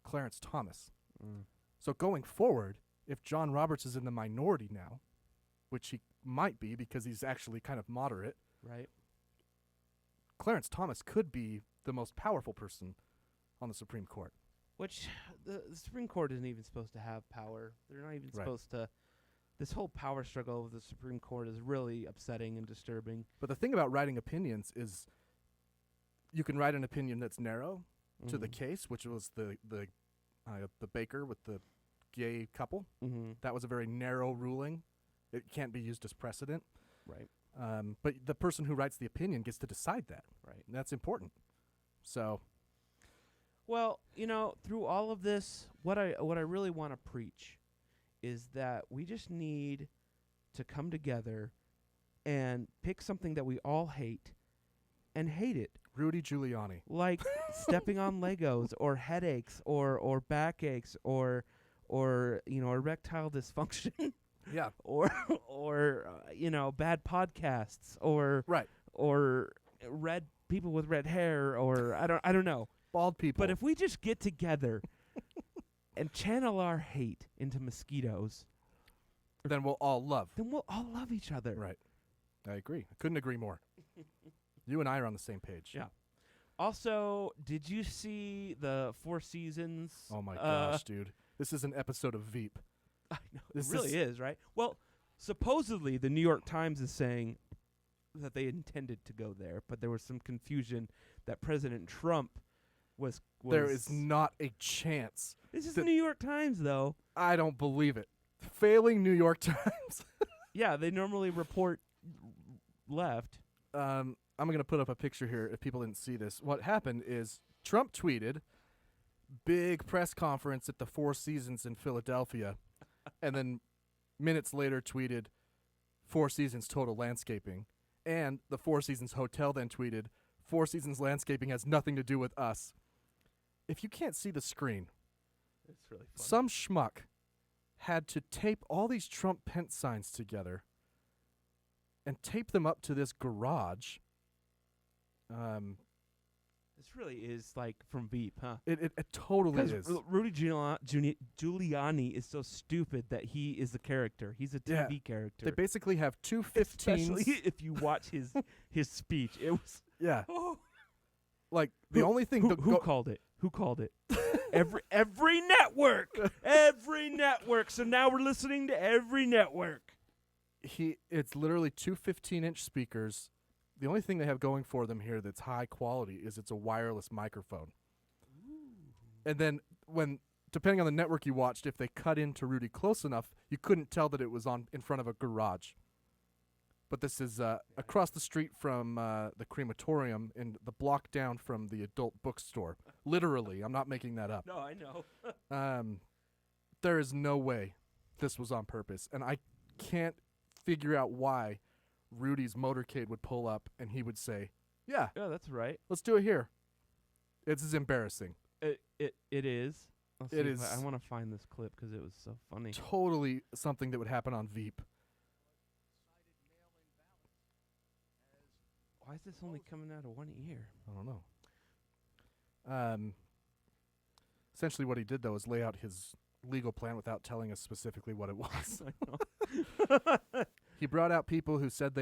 Clarence Thomas. Mm. So going forward, if John Roberts is in the minority now, which he might be because he's actually kind of moderate, Right. Clarence Thomas could be the most powerful person on the Supreme Court. Which the Supreme Court isn't even supposed to have power. They're not even Right. supposed to. This whole power struggle of the Supreme Court is really upsetting and disturbing. But the thing about writing opinions is you can write an opinion that's narrow to the case, which was the baker with the gay couple. Mm-hmm. That was a very narrow ruling. It can't be used as precedent. Right. But the person who writes the opinion gets to decide that. Right. And that's important. So, Well, through all of this, what I really want to preach is that we just need to come together and pick something that we all hate and hate it. Rudy Giuliani. Like stepping on Legos or headaches or backaches or erectile dysfunction Yeah. or bad podcasts or Right. red people with red hair or I don't know. Bald people. But if we just get together and channel our hate into mosquitoes, then we'll all love. then we'll all love each other. Right. I agree. I couldn't agree more. You and I are on the same page. Yeah. Also, did you see the Four Seasons? Oh my gosh, dude. This is an episode of Veep. I know. This It really is, right? Well, supposedly the New York Times is saying that they intended to go there, but there was some confusion that President Trump was There is not a chance. This is the New York Times, though. I don't believe it. Failing New York Times. Yeah, they normally report left. I'm going to put up a picture here if people didn't see this. What happened is Trump tweeted, big press conference at the Four Seasons in Philadelphia, and then minutes later tweeted, Four Seasons Total Landscaping. And the Four Seasons Hotel then tweeted, Four Seasons Landscaping has nothing to do with us. If you can't see the screen, It's really fun. some schmuck had to tape all these Trump-Pence signs together and tape them up to this garage. This really is like from Veep, huh? It totally is. Because Rudy Giuliani is so stupid that he is a character. He's a TV Yeah. character. They basically have two 15s. Especially if you watch his speech. It was Yeah. oh. Like, the only thing... Who called it? Who called it? every network. Every network. So now we're listening to every network. It's literally two 15-inch speakers. The only thing they have going for them here that's high quality is it's a wireless microphone. And then depending on the network you watched, if they cut into Rudy close enough, you couldn't tell that it was in front of a garage. But this is across the street from the crematorium and the block down from the adult bookstore. Literally, I'm not making that up. No, I know. There is no way this was on purpose. And I can't figure out why Rudy's motorcade would pull up and he would say, yeah, Yeah, that's right. let's do it here. This is embarrassing. It is. I'll see It if is. I want to find this clip because it was so funny. Totally something that would happen on Veep. Why is this only coming out of one ear? I don't know. Essentially what he did, though, is lay out his legal plan without telling us specifically what it was. I know. He brought out people who said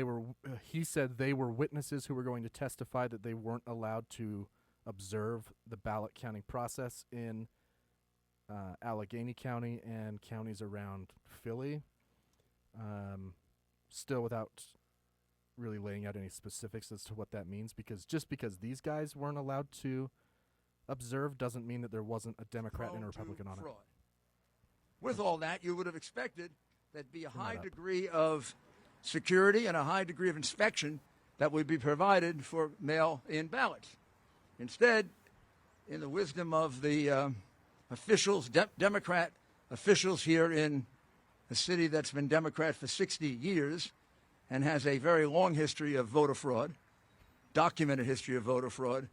he said they were witnesses who were going to testify that they weren't allowed to observe the ballot counting process in Allegheny County and counties around Philly. still without really laying out any specifics as to what that means, because just because these guys weren't allowed to observe doesn't mean that there wasn't a Democrat and a Republican on it. Fraud. With all that, you would have expected there'd be a high up. degree of security and a high degree of inspection that would be provided for mail-in ballots. Instead, in the wisdom of the officials, Democrat officials here in a city that's been Democrat for 60 years and has a very long history of voter fraud, documented history of voter fraud,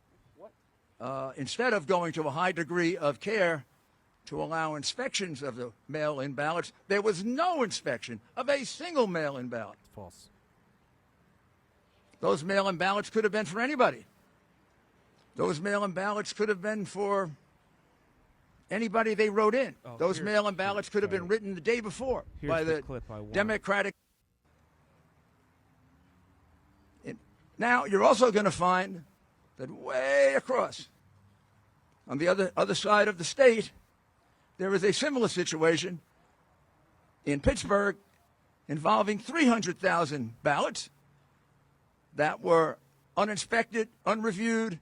instead of going to a high degree of care to allow inspections of the mail-in ballots, there was no inspection of a single mail-in ballot. False. Those mail-in ballots could have been for anybody. Those mail-in ballots could have been for anybody they wrote in. Oh, Those here- mail-in ballots could have been written the day before Here's by the the clip I want. Democratic. Now, you're also going to find that way across, on the other side of the state, there is a similar situation in Pittsburgh involving 300,000 ballots that were uninspected, unreviewed,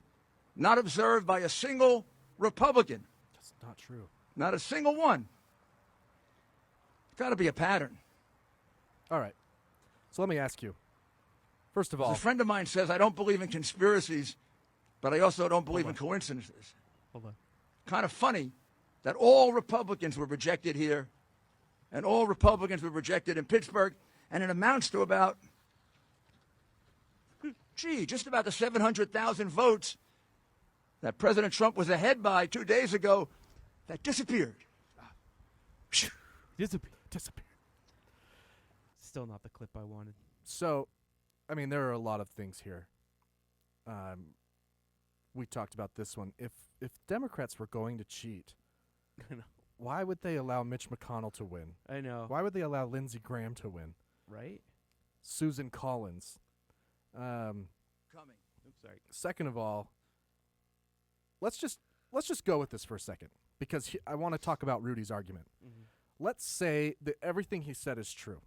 not observed by a single Republican. That's not true. Not a single one. It's got to be a pattern. All right. So let me ask you. First of As all, a friend of mine says, I don't believe in conspiracies, but I also don't believe in Hold coincidences. Hold on. Kind of funny that all Republicans were rejected here and all Republicans were rejected in Pittsburgh, and it amounts to about, just about the 700,000 votes that President Trump was ahead by 2 days ago that disappeared. disappear. Still not the clip I wanted. So, I mean, there are a lot of things here. We talked about this one. If Democrats were going to cheat, I know. why would they allow Mitch McConnell to win? I know. Why would they allow Lindsey Graham to win? Right? Susan Collins. Coming. Oops, sorry. Second of all, let's just go with this for a second, because I want to talk about Rudy's argument. Mm-hmm. Let's say that everything he said is true.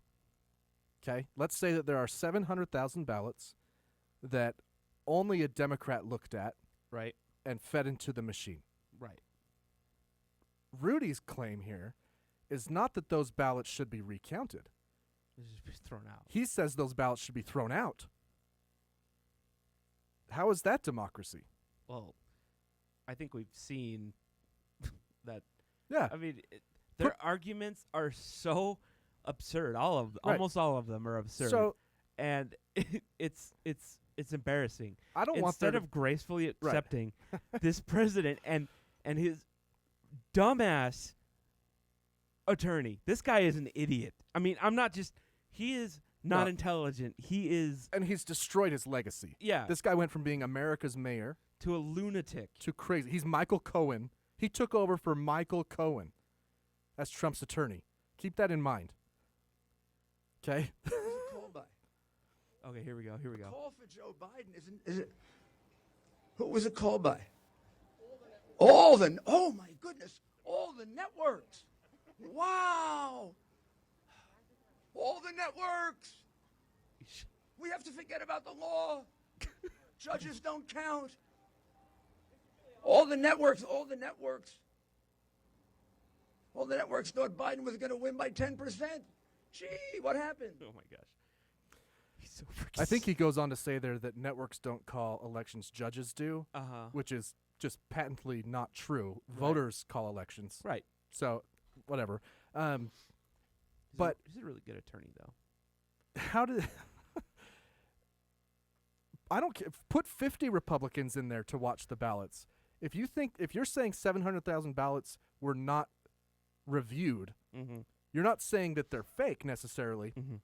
Okay? Let's say that there are 700,000 ballots that only a Democrat looked at Right. and fed into the machine. Right. Rudy's claim here is not that those ballots should be recounted. It should be thrown out. He says those ballots should be thrown out. How is that democracy? Well, I think we've seen that. Yeah. I mean, their arguments are so absurd. Right. Almost all of them are absurd. So and it's embarrassing. I don't want Instead there to of gracefully Right. accepting this president and his dumbass attorney. This guy is an idiot. I mean, he is not No. intelligent. He is and he's destroyed his legacy. yeah, This guy went from being America's mayor to a lunatic. to crazy. He's Michael Cohen. He took over for Michael Cohen as Trump's attorney. Keep that in mind. Okay? Who's it called by? Okay, here we go. The call for Joe Biden is it? Who was it called by? Oh my goodness, all the networks. Wow. All the networks. We have to forget about the law. Judges don't count. All the networks thought Biden was going to win by 10%. Gee, what happened? Oh my gosh. He's so freaking I think he goes on to say there that networks don't call elections, judges do, uh-huh. which is just patently not true. Right. Voters call elections. Right. So, whatever. He's But- he's a really good attorney though. How did I don't care. Put 50 Republicans in there to watch the ballots. If you're saying 700,000 ballots were not reviewed, Mm-hmm. you're not saying that they're fake necessarily. Mm-hmm.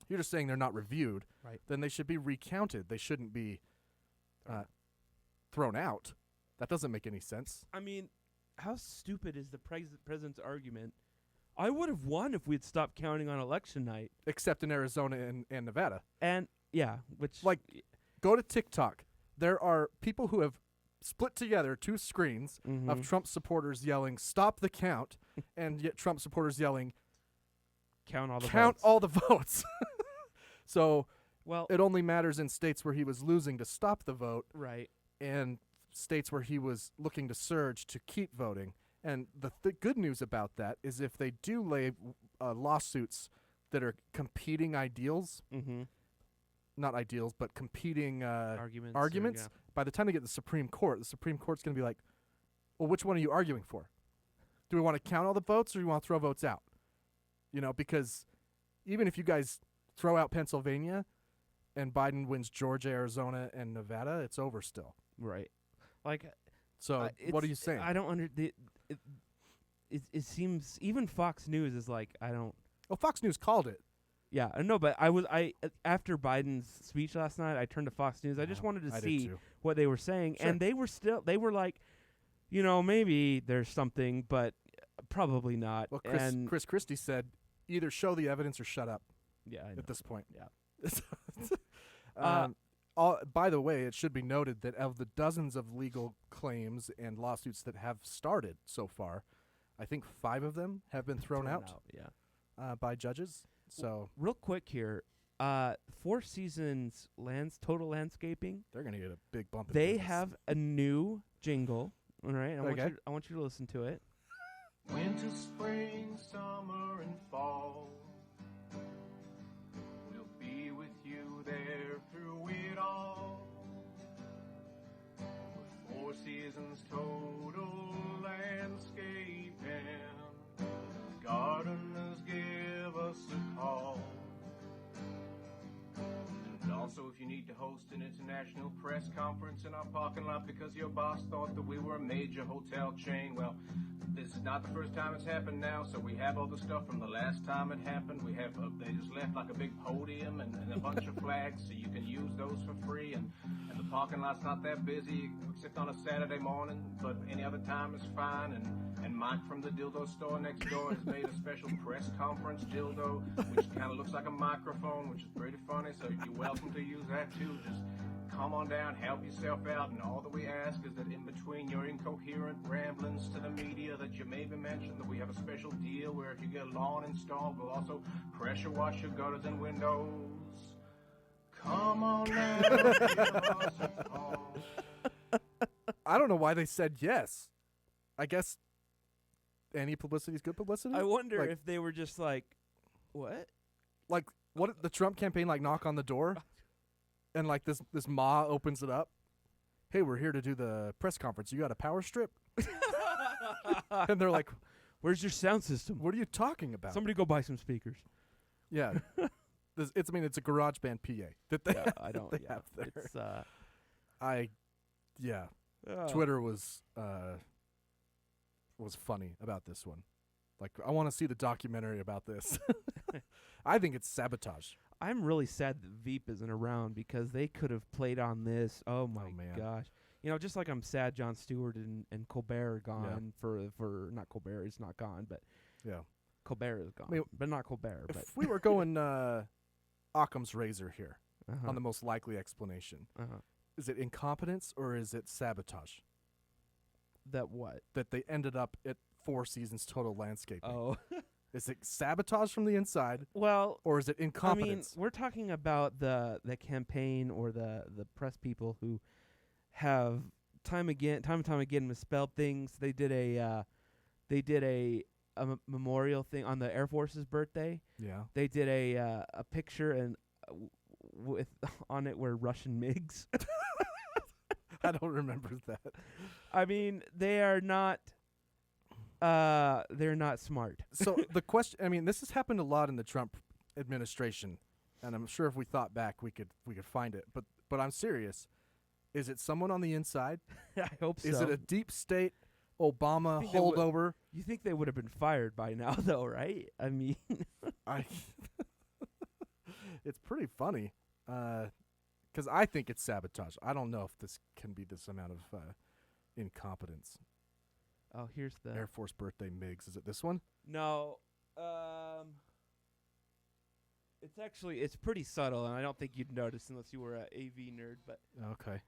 You're just saying they're not reviewed. Right. Then they should be recounted. They shouldn't be thrown out. That doesn't make any sense. I mean, how stupid is the president's argument? I would have won if we'd stopped counting on election night. Except in Arizona and Nevada. And yeah, which Like, go to TikTok. There are people who have split together two screens Mhm. of Trump supporters yelling, "Stop the count," and yet Trump supporters yelling, count all the "Count votes. all the votes." So Well, it only matters in states where he was losing to stop the vote, right. and states where he was looking to surge to keep voting. And the good news about that is if they do lay lawsuits that are competing ideals, Mm-hmm. not ideals, but competing Arguments. by the time they get to the Supreme Court's going to be like, well, which one are you arguing for? Do we want to count all the votes or do we want to throw votes out? Because even if you guys throw out Pennsylvania and Biden wins Georgia, Arizona, and Nevada, it's over still. Right. Like, So what are you saying? I don't it seems even Fox News is like, I don't. Well, Fox News called it. Yeah, I know, but after Biden's speech last night, I turned to Fox News. I just wanted to see what they were saying, Sure. and they were like, maybe there's something, but probably not. Well, and Chris Christie said, either show the evidence or shut up yeah, I know. at this point. Yeah. By the way, it should be noted that of the dozens of legal claims and lawsuits that have started so far, I think 5 of them have been thrown out Yeah. by judges. So Real quick here, Four Seasons total landscaping. they're going to get a big bump in They business. have a new jingle. All right, Okay. I want you to listen to it. Winter, spring, summer, and fall. We'll be with you there through it all. With Four Seasons total landscaping. Gardeners give us a call. And also, if you need to host an international press conference in our parking lot because your boss thought that we were a major hotel chain, well, this is not the first time it's happened now, so we have all the stuff from the last time it happened. We have, they just left like a big podium and a bunch of flags, so you can use those for free. And the parking lot's not that busy, except on a Saturday morning, but any other time is fine. And Mike from the dildo store next door has made a special press conference dildo, which kind of looks like a microphone, which is pretty funny, so you're welcome to use that too. Just come on down, help yourself out, and all that we ask is that in between your incoherent ramblings to the media that you maybe mention, that we have a special deal where if you get a lawn installed, we'll also pressure wash your gutters and windows. Come on down, give us a call. I don't know why they said yes. I guess any publicity is good publicity. I wonder Like- if they were just like, what? Like what the Trump campaign knock on the door, and like this ma opens it up. Hey, we're here to do the press conference. You got a power strip? And they're like, Where's your sound system? what are you talking about? Somebody go buy some speakers. Yeah. It's a GarageBand PA that they, Yeah, I don't. they Yeah, have there. it's Twitter was funny about this one. Like, I want to see the documentary about this. I think it's sabotage. I'm really sad that Veep isn't around because they could have played on this. Oh my man. gosh. Just like I'm sad Jon Stewart and Colbert are gone for not Colbert, it's not gone, but Yeah. Colbert is gone. I mean, but not Colbert, but If we were going Occam's razor here uh-huh. on the most likely explanation, uh-huh. is it incompetence or is it sabotage? That what? That they ended up at Four Seasons total landscaping. Oh. Is it sabotage from the inside Well, or is it incompetence? I mean, we're talking about the campaign or the press people who have time and time again misspelled things. They did a memorial thing on the Air Force's birthday. Yeah. They did a picture and with on it were Russian MiGs. I don't remember that. I mean, they are not. They're not smart. So the question, I mean, this has happened a lot in the Trump administration, and I'm sure if we thought back, we could find it. But I'm serious. Is it someone on the inside? I hope so. Is it a deep state Obama think they would- holdover? You think they would have been fired by now, though, right? I mean, I. It's pretty funny, because I think it's sabotage. I don't know if this can be this amount of incompetence. oh, here's the Air Force birthday MiGs. Is it this one? No, it's pretty subtle, and I don't think you'd notice unless you were an AV nerd. But Okay.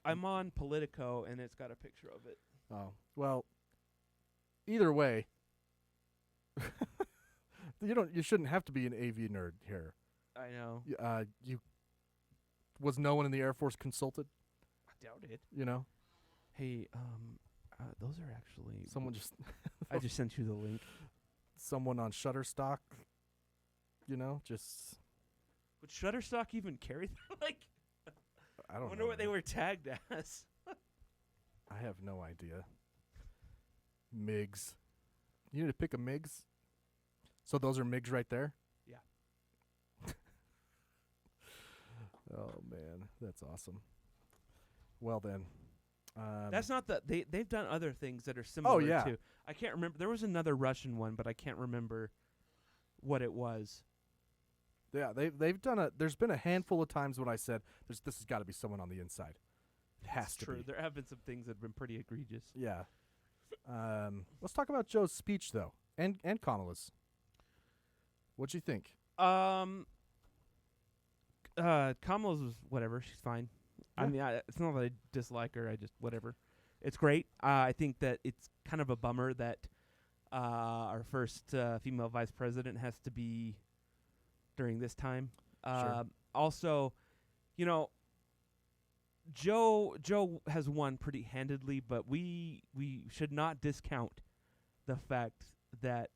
I'm on Politico, and it's got a picture of it. Oh, well, either way, you shouldn't have to be an AV nerd here. I know. Was no one in the Air Force consulted? I doubt it. You know, Hey, those are actually. someone just I just sent you the link. someone on Shutterstock. You know, just Would Shutterstock even carry that? Like, I I don't wonder know. what they were tagged as. I have no idea. MiGs. You need to pick a MiGs. So those are MiGs right there. Yeah. Oh man, that's awesome. Well then, That's not the they've done other things that are similar yeah. too. I can't remember. There was another Russian one, but I can't remember what it was. yeah. They've done a. There's been a handful of times when I said, "This has got to be someone on the inside." It has It's to true. be. There have been some things that have been pretty egregious. Yeah. Let's talk about Joe's speech though, and Kamala's. What'd you think? Kamala's was whatever. She's fine. I Yeah. mean, it's not that I dislike her. I just whatever. It's great. I think that it's kind of a bummer that our first female vice president has to be during this time. Sure. Also, you know, Joe has won pretty handedly, but we should not discount the fact that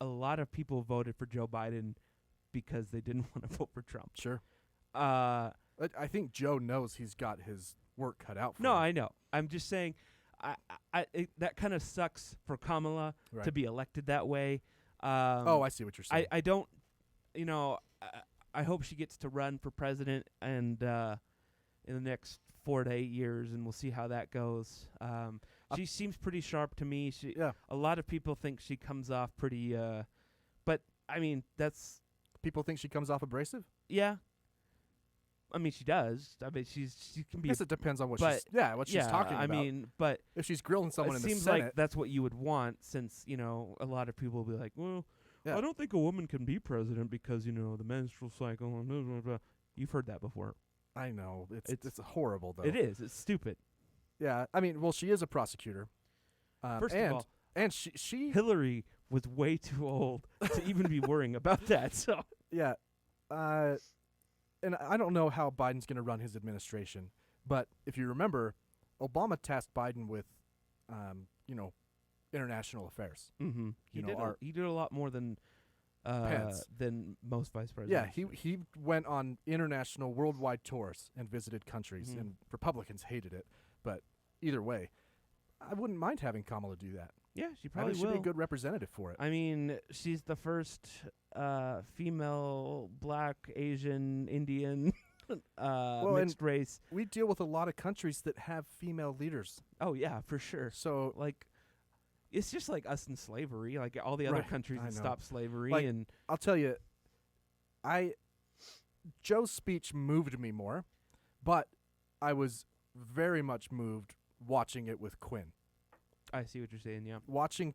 a lot of people voted for Joe Biden because they didn't want to vote for Trump. Sure. Uh, I think Joe knows he's got his work cut out for no, him. I know. I'm just saying, that kind of sucks for Kamala Right. to be elected that way. I see what you're saying. I don't, you know, I hope she gets to run for president and in the next 4 to 8 years, and we'll see how that goes. She seems pretty sharp to me. Yeah. A lot of people think she comes off pretty, but I mean that's People think she comes off abrasive. yeah. I mean she does. I mean she can I be. guess it depends on what but she's talking about. I mean, but if she's grilling someone it in the seems Senate, like that's what you would want, since you know a lot of people will be like, well, Yeah. I don't think a woman can be president because you know the menstrual cycle and blah, blah, blah. You've heard that before. I know It's- it's horrible though. It is. It's stupid. Yeah, I mean, well, she is a prosecutor. First and, of all, and she Hillary was way too old to even be worrying about that. So yeah, and I don't know how Biden's going to run his administration, but if you remember, Obama tasked Biden with, international affairs. mm-hmm. You know, he did a lot more than Pence. than most vice Yeah, presidents. he went on international, worldwide tours and visited countries, Mhm. and Republicans hated it. But either way, I wouldn't mind having Kamala do that. Yeah, she I probably think she'd will. be a good representative for it. I mean, she's the first female, black, Asian, Indian, and mixed race. We deal with a lot of countries that have female leaders, Oh yeah, for sure. so Like, it's just like us in slavery. Like all the other Right, countries I that know. stopped slavery, Like, and I'll tell you, Joe's speech moved me more, but I was very much moved watching it with Quinn. I see what you're saying. Yeah. Watching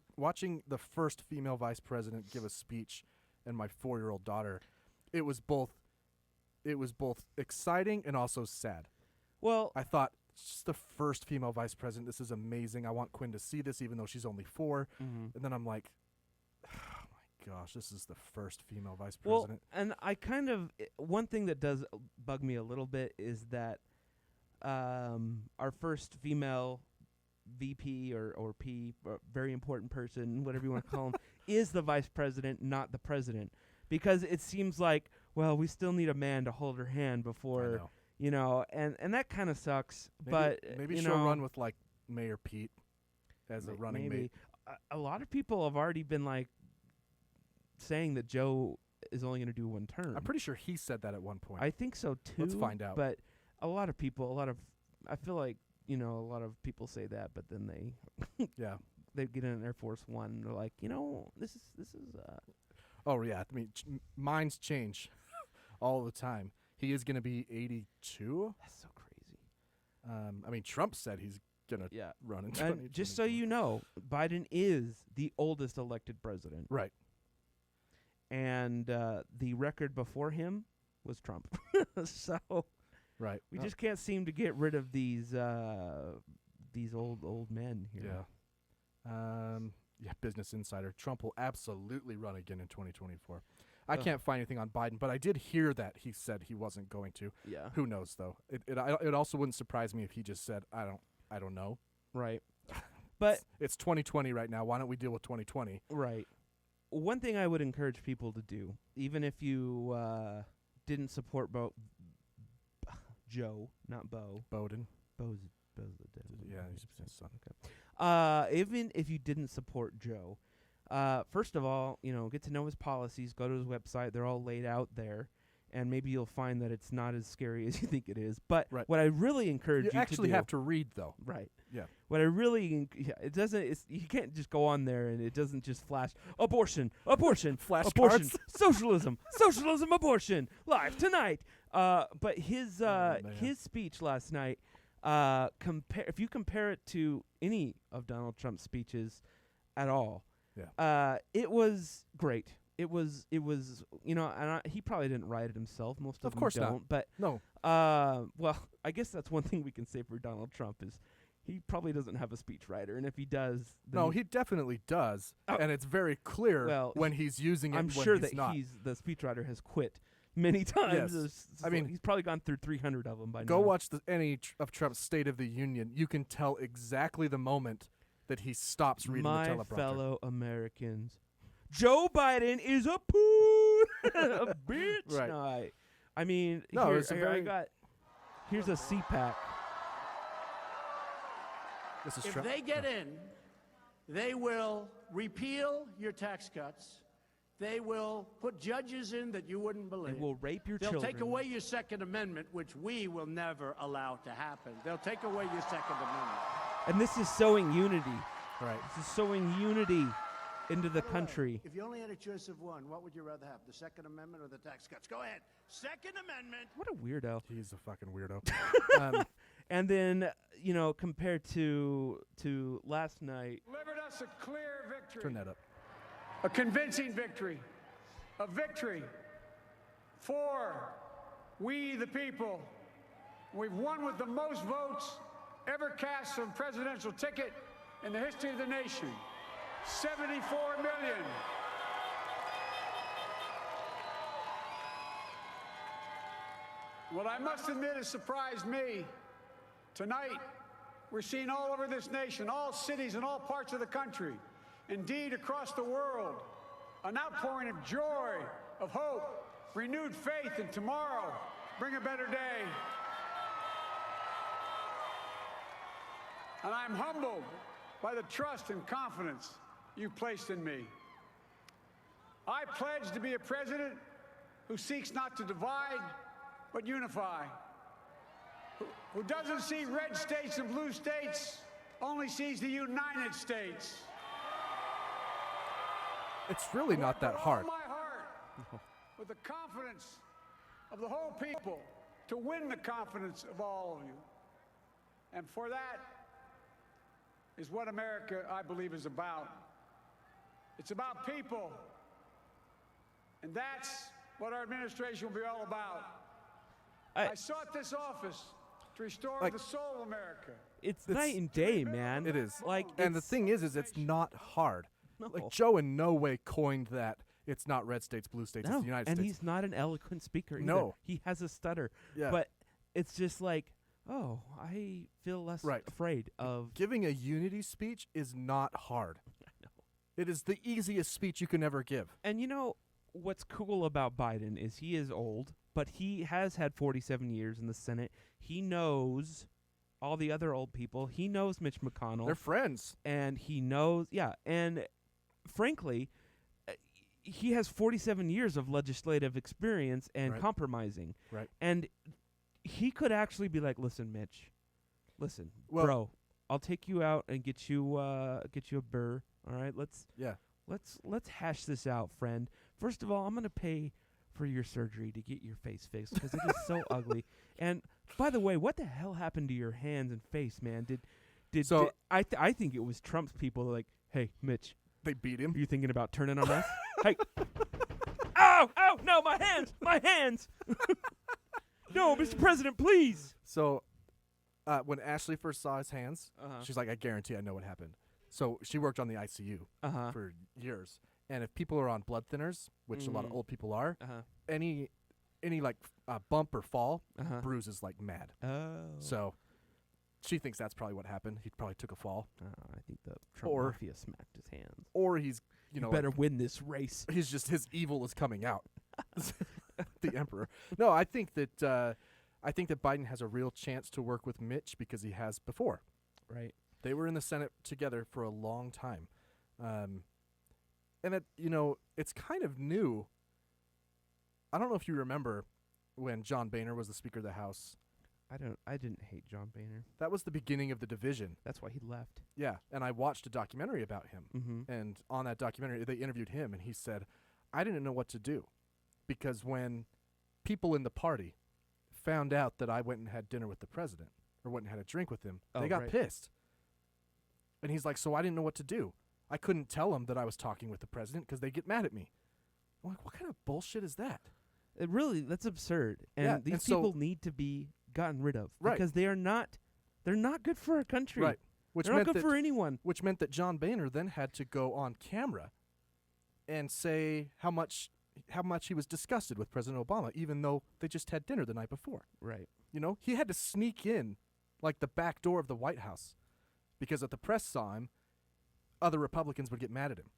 the first female vice president give a speech, and my 4-year-old daughter, it was both exciting and also sad. Well, I thought, she's the first female vice president. This is amazing. I want Quinn to see this, even though she's only 4. mhm. And then I'm like, oh my gosh, this is the first female vice well, president. and I kind of one thing that does bug me a little bit is that our first female VP or P, very important person, whatever you want to call him, is the vice president, not the president, because it seems like, well, we still need a man to hold her hand I before, know. you know, and that kind of sucks. Maybe, but maybe you she'll know, run with like Mayor Pete as a running maybe. mate. A lot of people have already been like saying that Joe is only going to do one term. I'm pretty sure he said that at one point. I think so too. Let's find out. But a lot of people, I feel like, you know, a lot of people say that, but then Yeah. they get in Air Force One and they're like, you know, this is Oh yeah. I mean, minds change all the time. He is going to be 82. that's so crazy. I mean, Trump said he's going to Yeah. run in And 2024. just so you know, Biden is the oldest elected president, Right. and the record before him was Trump. So Right. we just can't seem to get rid of these old men here. Yeah. Yeah, Business Insider. Trump will absolutely run again in 2024. I can't find anything on Biden, but I did hear that he said he wasn't going to. Yeah. Who knows though? It also wouldn't surprise me if he just said I don't know. Right. But It's 2020 right now. Why don't we deal with 2020? right. One thing I would encourage people to do, even if you didn't support Joe, not Bo. Bowden. Bo's the devil. Yeah, he's his son. Even if you didn't support Joe, first of all, get to know his policies. Go to his website; they're all laid out there, and maybe you'll find that it's not as scary as you think it is. But Right. what I really encourage you actually to do, have to read though. right? Yeah. What I really, it doesn't. You can't just go on there and it doesn't just flash abortion, abortion, Flashcards. abortion, socialism, abortion, live tonight. But his man. his speech last night, if you compare it to any of Donald Trump's speeches at all, it was great. It was and he probably didn't write it himself. Most of them course not. don't. But No. well, I guess that's one thing we can say for Donald Trump is he probably doesn't have a speechwriter, and if he does, then No, he definitely does, and it's very clear Well, when he's using it. I'm and when sure he's that not. the speechwriter has quit many times. Yes. I mean, he's probably gone through 300 of them by now. Go watch any of Trump's State of the Union. You can tell exactly the moment that he stops reading My the teleprompter. fellow Americans, Joe Biden is a poo, a bitch. Right. No, I mean, No, here, it's a here very- here's a CPAC. This is If Trump. they get in, they will repeal your tax cuts. They will put judges in that you wouldn't They believe. will rape your They'll children. take away your Second Amendment, which we will never allow to happen. They'll take away your Second Amendment. And this is sowing unity. Right. This is sowing unity into the country. If you only had a choice of one, what would you rather have, the Second Amendment or the tax cuts? Go ahead. Second Amendment. What a weirdo. He's a fucking weirdo. And then, compared to last night, Delivered us a clear victory, Turn that up. a convincing victory, a victory for we the people. We've won with the most votes ever cast on a presidential ticket in the history of the nation. 74 million. What I must admit has surprised me. Tonight, we're seeing all over this nation, all cities and all parts of the country, indeed across the world, an outpouring of joy, of hope, renewed faith in tomorrow, bring a better day. And I'm humbled by the trust and confidence you've placed in me. I pledge to be a president who seeks not to divide, but unify. Who doesn't see red states and blue states, only sees the United States. It's really not that hard. With all my heart, with the confidence of the whole people, to win the confidence of all of you. And for that is what America, I believe, is about. It's about people. And that's what our administration will be all about. I sought this office to restore the soul of America. it's night and day, man. It is. Like, and the it's- thing is it's not hard. No. Like Joe in no way coined that it's not red states, blue states, No, it's the United and States. he's not an eloquent speaker either. No. He has a stutter. Yeah. But it's just like, oh, I feel less Right. afraid of. Giving a unity speech is not hard. It is the easiest speech you can ever give. And what's cool about Biden is he is old, but he has had 47 years in the Senate. He knows all the other old people. He knows Mitch McConnell. They're friends. And he knows, and frankly, he has 47 years of legislative experience and Right. compromising. Right. And he could actually be like, listen, Mitch, Well- bro, I'll take you out and get you a burr. All right, let's hash this out, friend. First of all, I'm gonna pay for your surgery to get your face fixed because it is so ugly. And by the way, what the hell happened to your hands and face, man? I think it was Trump's people like, hey, Mitch, They beat him. are you thinking about turning on us? Hey, ow, no, my hands. No, Mr. President, please. So when Ashley first saw his hands, Uh-huh. she's like, I guarantee I know what happened. So she worked on the ICU Uh-huh. for years. And if people are on blood thinners, which a lot of old people are, Uh-huh. any like bump or fall Uh-huh. bruises like mad. Oh. So she thinks that's probably what happened. He probably took a fall, I think the Trump Or- mafia smacked his hands. or he's You know better like, win this race. he's just his evil is coming out. The emperor. No, I think that Biden has a real chance to work with Mitch because he has before. Right. They were in the Senate together for a long time. And it, it's kind of new. I don't know if you remember when John Boehner was the Speaker of the House. I didn't hate John Boehner. That was the beginning of the division. That's why he left. Yeah, and I watched a documentary about him. Mm-hmm. And on that documentary, they interviewed him, and he said, I didn't know what to do. Because when people in the party found out that I went and had dinner with the president, or went and had a drink with him, they got right. pissed. And he's like, so I didn't know what to do. I couldn't tell them that I was talking with the president because they get mad at me. I'm like, what kind of bullshit is that? That's absurd. And Yeah, these and so- people need to be gotten rid of. Right. Because they're not good for our country. Right. Which They're not meant good that for anyone. Which meant that John Boehner then had to go on camera and say how much he was disgusted with President Obama, even though they just had dinner the night before. Right. He had to sneak in like the back door of the White House because if the press saw him, other Republicans would get mad at him.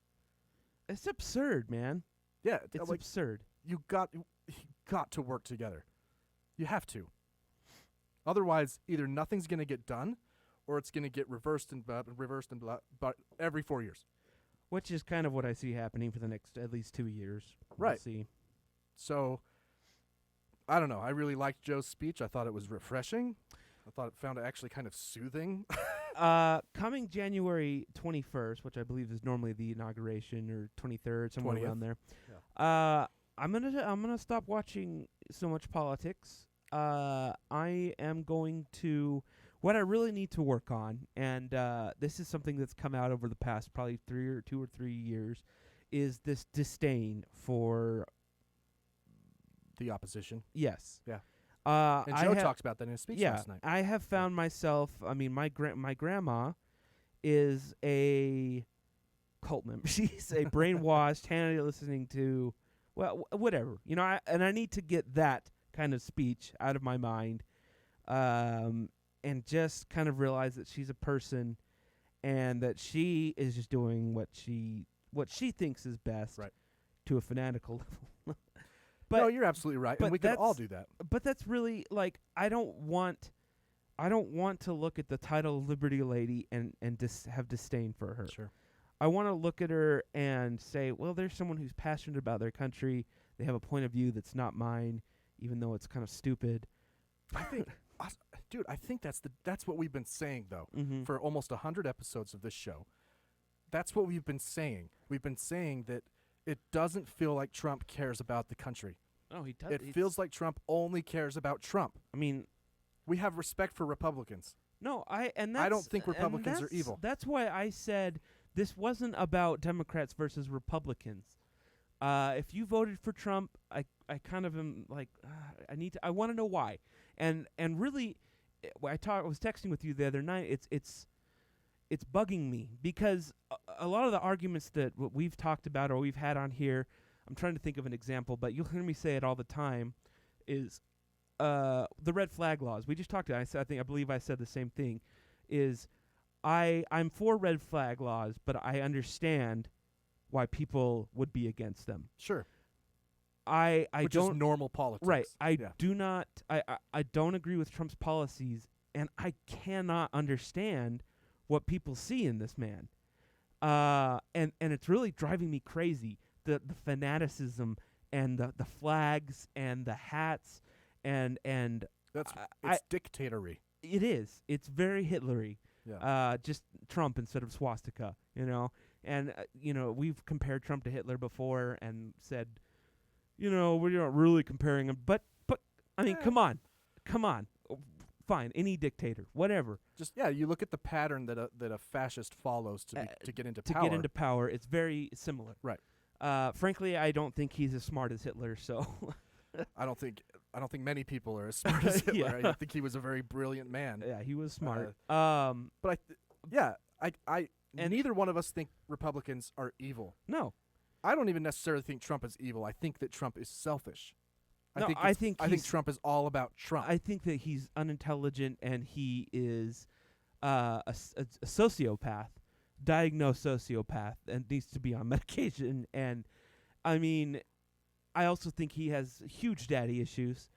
It's absurd, man. Yeah, It's like absurd. you got to work together. You have to. Otherwise, either nothing's going to get done or it's going to get reversed and but every 4 years. Which is kind of what I see happening for the next at least 2 years. Right. We'll see. So, I don't know. I really liked Joe's speech. I thought it was refreshing. I found it actually kind of soothing. Coming January 21st, which I believe is normally the inauguration, or 23rd, somewhere 20th. around there. Yeah. I'm gonna stop watching so much politics. I am going to what I really need to work on, and this is something that's come out over the past probably 2 or 3 years, is this disdain for The opposition. yes. Yeah. And And Joe talked about that in his speech last night. I have found myself. I mean, my grandma is a cult member. She's a brainwashed, Hannity listening to, whatever. I need to get that kind of speech out of my mind, and just kind of realize that she's a person, and that she is just doing what she thinks is best, Right. to a fanatical level. No, you're absolutely right, but and we can all that's- do that. But that's really like I don't want to look at the title of Liberty Lady and have disdain for her. Sure. I want to look at her and say, well, there's someone who's passionate about their country. They have a point of view that's not mine, even though it's kind of stupid. I think, dude, I think that's what we've been saying though Mm-hmm. for almost 100 episodes of this show. That's what we've been saying. We've been saying that it doesn't feel like Trump cares about the country. Oh, he does. It feels like Trump only cares about Trump. I mean, We have respect for Republicans. no, I don't think Republicans are evil. That's why I said this wasn't about Democrats versus Republicans. If you voted for Trump, I kind of am like, I want to know why. And really, I was texting with you the other night. It's bugging me because a lot of the arguments that we've talked about or we've had on here, I'm trying to think of an example, but you'll hear me say it all the time, is the red flag laws. We just talked about it. I believe I said the same thing, is I'm for red flag laws, but I understand why people would be against them. Sure. I Which don't is normal politics. Right. I Yeah. do not I don't agree with Trump's policies, and I cannot understand what people see in this man. And it's really driving me crazy. The fanaticism and the flags and the hats and That's I- it's dictatory. it is. It's very Hitlery. Yeah. Just Trump instead of swastika, And we've compared Trump to Hitler before and said, we're not really comparing him, but I mean, come on, fine, any dictator, whatever, Just you look at the pattern that a fascist follows to get into to power. get into power. It's very similar. Right. Frankly, I don't think he's as smart as Hitler. So I don't think many people are as smart as Hitler. Yeah. I think he was a very brilliant man. yeah, he was smart. But I And- neither one of us think Republicans are evil. No, I don't even necessarily think Trump is evil. I think that Trump is selfish. No, I think Trump is all about Trump. I think that he's unintelligent and he is a sociopath, diagnosed sociopath, and needs to be on medication. And I mean, I also think he has huge daddy issues.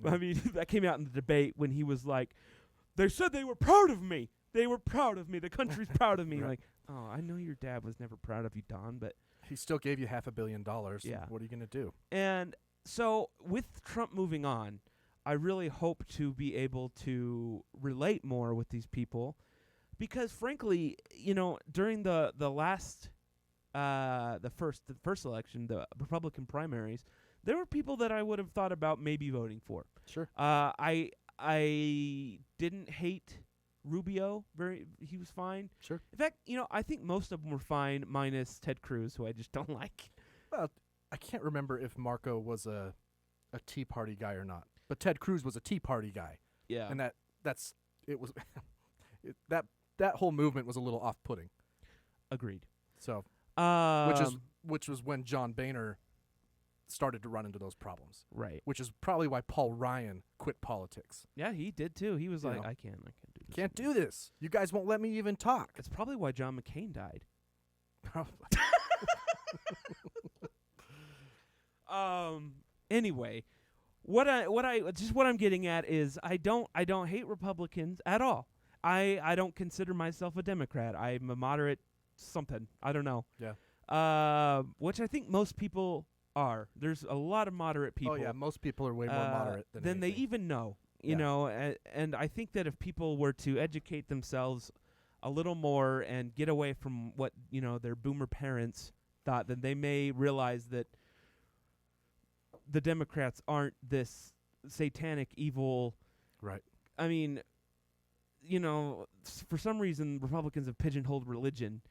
I mean, that came out in the debate when he was like, "They said they were proud of me. They were proud of me. The country's proud of me." Right. Like, oh, I know your dad was never proud of you, Don, but he still gave you $500 million. Yeah. What are you going to do? And so with Trump moving on, I really hope to be able to relate more with these people because frankly, during the first election, the Republican primaries, there were people that I would have thought about maybe voting for. Sure. I didn't hate Rubio he was fine. Sure. In fact, I think most of them were fine minus Ted Cruz, who I just don't like. Well, I can't remember if Marco was a Tea Party guy or not, but Ted Cruz was a Tea Party guy. Yeah. And that whole movement was a little off-putting. Agreed. So, which was when John Boehner started to run into those problems. Right. Which is probably why Paul Ryan quit politics. Yeah, he did too. He was You like, know. I can't do this. Can't do this. You guys won't let me even talk. It's probably why John McCain died. Anyway, what I'm getting at is I don't hate Republicans at all. I don't consider myself a Democrat. I'm a moderate something. I don't know. Yeah. Which I think most people are. There's a lot of moderate people. Oh yeah, most people are way more moderate than they anything. even know. Yeah. You know, and I think that if people were to educate themselves a little more and get away from what, their boomer parents thought, then they may realize that the Democrats aren't this satanic evil. Right. I mean, for some reason Republicans have pigeonholed religion,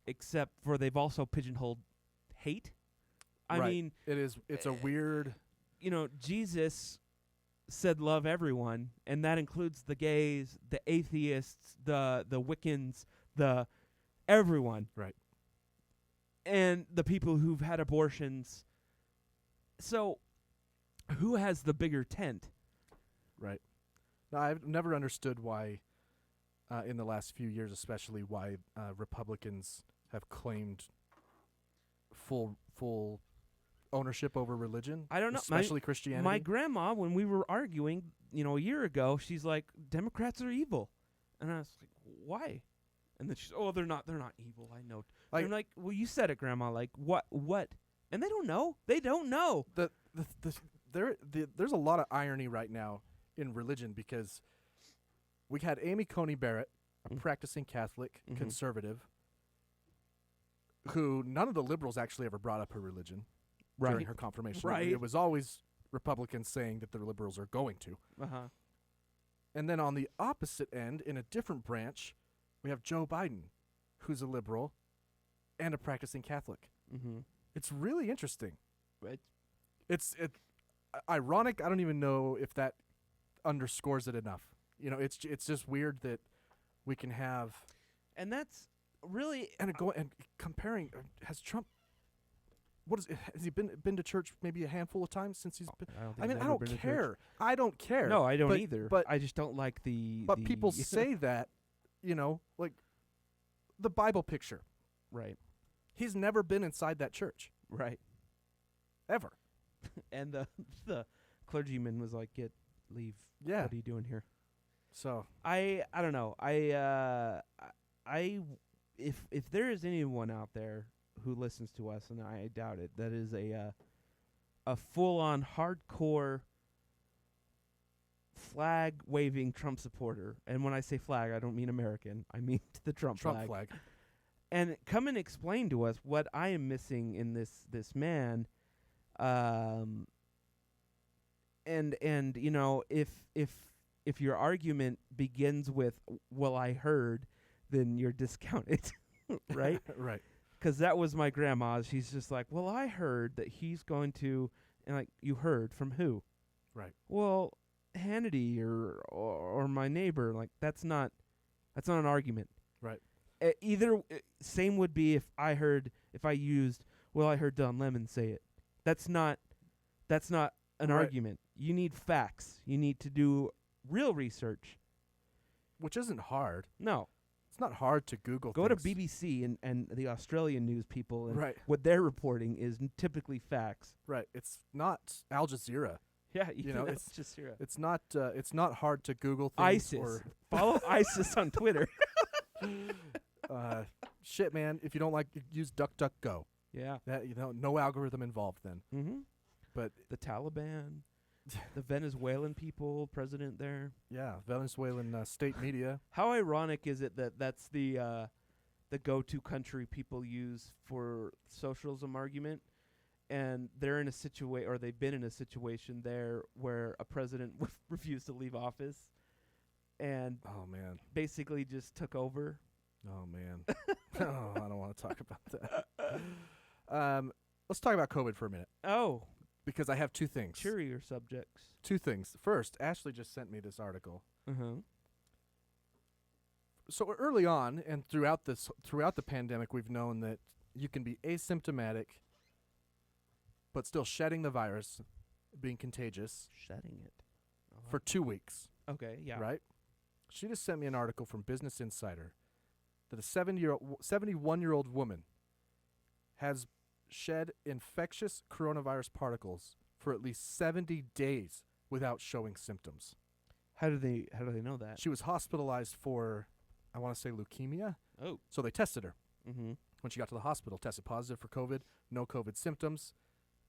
except for they've also pigeonholed hate. I Right. mean, it's a weird. Jesus said love everyone, and that includes the gays, the atheists, the Wiccans, the everyone. Right. And the people who've had abortions. So, who has the bigger tent? Right. No, I've never understood why, in the last few years especially, why Republicans have claimed full ownership over religion. I don't know. Especially Christianity. My grandma, when we were arguing, a year ago, she's like, Democrats are evil. And I was like, why? And then she's, oh, they're not evil. I know. Like- I'm like, well, you said it, Grandma. Like, what? And they don't know. They don't know. There's a lot of irony right now in religion because we had Amy Coney Barrett, a practicing Catholic conservative, who none of the liberals actually ever brought up her religion during her confirmation. Right. It was always Republicans saying that the liberals are going to. Uh-huh. And then on the opposite end, in a different branch, we have Joe Biden, who's a liberal and a practicing Catholic. Mm-hmm. It's really interesting. Right. It's ironic. I don't even know if that underscores it enough. It's just weird that we can have And that's really and comparing. Has Trump? Has he been to church maybe a handful of times since he's been? I I don't care. I don't care. No, I don't But- either. But I just don't like the. but people say that, like the Bible picture. right, He's never been inside that church right, ever. and the clergyman was like, leave. Yeah. What are you doing here? So I don't know. If there is anyone out there who listens to us, and I doubt it, that is a full-on hardcore flag-waving Trump supporter. And when I say flag, I don't mean American. I mean the Trump flag. And come and explain to us what I am missing in this man. And if your argument begins with, well, I heard, then you're discounted, right? Right. Because that was my grandma. She's just like, well, I heard that he's going to, and like, you heard from who? Right. Well, Hannity or my neighbor. Like, that's not an argument. Right. Same would be if I used, well, I heard Don Lemon say it. That's not an Right. argument. You need facts. You need to do real research. Which isn't hard. No. It's not hard to Google Go to things. BBC and the Australian news people, and Right. what they're reporting is typically facts. Right. It's not Al Jazeera. Yeah, You know, it's just here. It's not hard to Google things. ISIS. Or Follow ISIS on Twitter. shit, man. If you don't like, use DuckDuckGo. Yeah. That no algorithm involved then. Mm-hmm. But The Taliban, the Venezuelan people, president there. yeah, Venezuelan state media. How ironic is it that that's the go-to country people use for socialism argument, and they're in a situation, or they've been in a situation there where a president refused to leave office, and Oh man. basically just took over. Oh man. Oh, I don't want to talk about that. Let's talk about COVID for a minute Oh, because I have two things. cheerier subjects. Two things. First, Ashley just sent me this article. Uh-huh. So early on and throughout the pandemic, we've known that you can be asymptomatic but still shedding the virus, being contagious Shedding it. for 2 weeks, Okay, yeah. right? She just sent me an article from Business Insider that a 71-year-old woman has shed infectious coronavirus particles for at least 70 days without showing symptoms. How do they know that? She was hospitalized for, I want to say, leukemia. Oh. So they tested her. Mm-hmm. When she got to the hospital, tested positive for COVID, no COVID symptoms.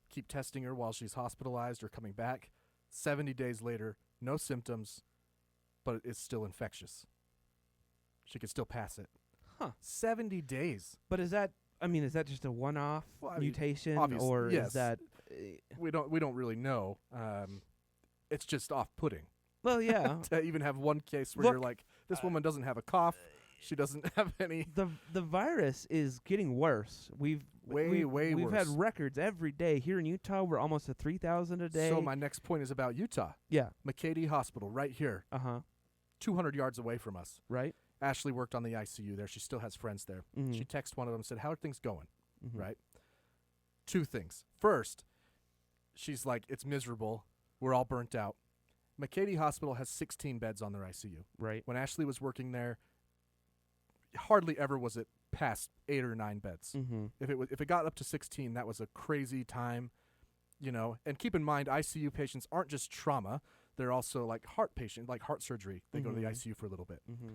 Keep testing her while she's hospitalized or coming back. 70 days later, no symptoms, but it's still infectious. She could still pass it. Huh. 70 days. But is that just a one-off Well, I mean, mutation, obviously, or yes. is that? We don't really know. It's just off-putting Well, yeah. to even have one case where Look, you're like, this woman doesn't have a cough. She doesn't have any. the virus is getting worse. We've Way we've worse. had records every day here in Utah. We're almost at 3,000 a day. So my next point is about Utah. yeah. McCady Hospital, right here, 200 yards away from us. Right. Ashley worked on the ICU there. She still has friends there. Mhm. She texted one of them and said, how are things going? Mhm. Right? Two things. First, she's like, it's miserable. We're all burnt out. McCady Hospital has 16 beds on their ICU. Right. When Ashley was working there, hardly ever was it past 8 or 9 beds. Mm-hmm. If it got up to 16, that was a crazy time, And keep in mind, ICU patients aren't just trauma; they're also like heart patients, like heart surgery. They go to the Mhm. ICU for a little bit. Mm-hmm.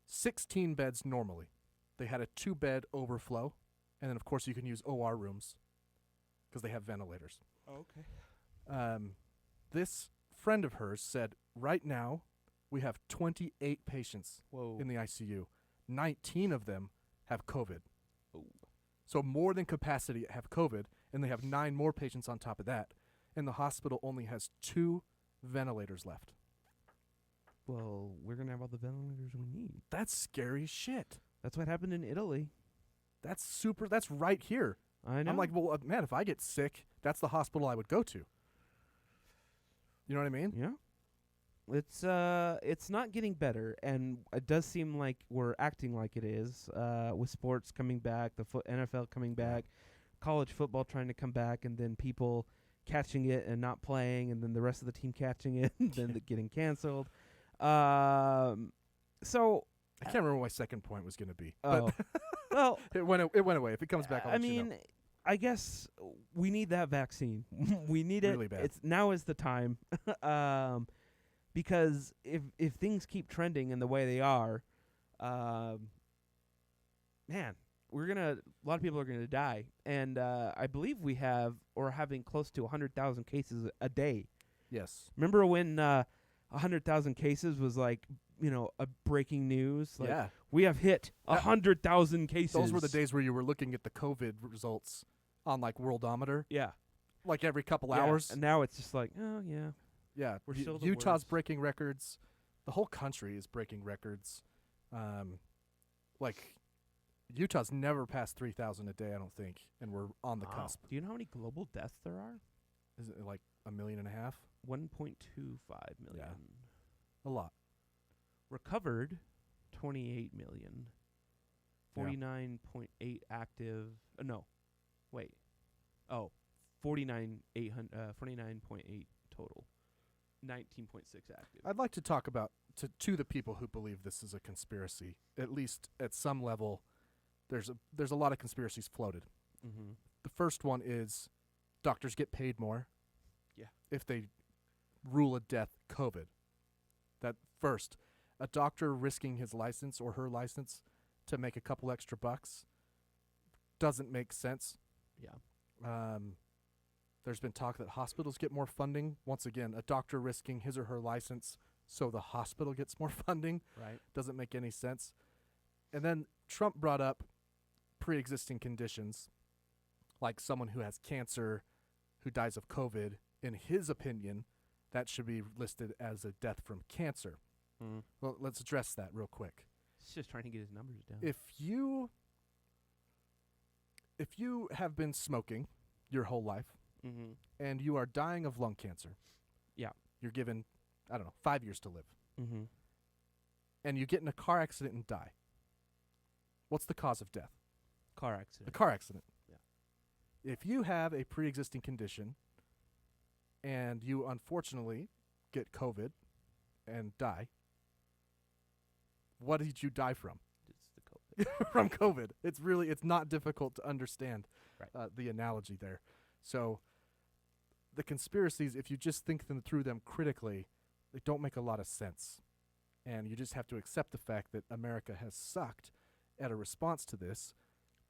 16 beds normally. They had a 2-bed overflow, and then of course you can use OR rooms because they have ventilators. Oh, okay. This friend of hers said, right now we have 28 patients Whoa. in the ICU. 19 of them have COVID. Oh. So more than capacity have COVID, and they have 9 more patients on top of that. And the hospital only has 2 ventilators left. Well, we're gonna have all the ventilators we need. That's scary shit. That's what happened in Italy. That's right here. I know. I'm like, well, man, if I get sick, that's the hospital I would go to. You know what I mean? yeah. It's not getting better, and it does seem like we're acting like it is. With sports coming back, the NFL coming back, college football trying to come back, and then people catching it and not playing, and then the rest of the team catching it, and then getting canceled. So I can't remember what my second point was going to be. oh, well, It went away. If it comes back, I'll I let you mean, know. I guess we need that vaccine. We need Really it. bad. Now is the time. Because if things keep trending in the way they are, man, a lot of people are gonna die. And I believe we are having close to 100,000 cases a day. Yes. Remember when 100,000 cases was like, a breaking news? Like, Yeah. we have hit 100,000 cases. Those were the days where you were looking at the COVID results on like Worldometer, Yeah. like every couple Yeah. hours. And now it's just like, oh, yeah. Yeah, We're U- still the Utah's worst. breaking records. The whole country is breaking records. Like Utah's never passed 3,000 a day, I don't think, and we're on the Wow. cusp. Do you know how many global deaths there are? Is it like 1.5 million? 1.25 million. A lot. Recovered, 28 million. 49.8 active. No. Wait. Oh, 49.8 total. 19.6 active. I'd like to talk about to the people who believe this is a conspiracy. At least at some level, there's a lot of conspiracies floated. Mm-hmm. The first one is doctors get paid more. Yeah. If they rule a death COVID. That first, a doctor risking his license or her license to make a couple extra bucks doesn't make sense. Yeah. There's been talk that hospitals get more funding. Once again, a doctor risking his or her license so the hospital gets more funding Right. doesn't make any sense. And then Trump brought up pre-existing conditions, like someone who has cancer who dies of COVID. In his opinion, that should be listed as a death from cancer. Mm. Well, let's address that real quick. He's just trying to get his numbers down. If you have been smoking your whole life Mm-hmm. and you are dying of lung cancer, Yeah. you're given, 5 years to live, Mm-hmm. and you get in a car accident and die. What's the cause of death? Car A accident. car accident. Yeah. If you have a pre-existing condition and you unfortunately get COVID and die, what did you die from? It's the COVID. From COVID. It's not difficult to understand Right. the analogy there. So the conspiracies, if you just think them through them critically, they don't make a lot of sense. And you just have to accept the fact that America has sucked at a response to this,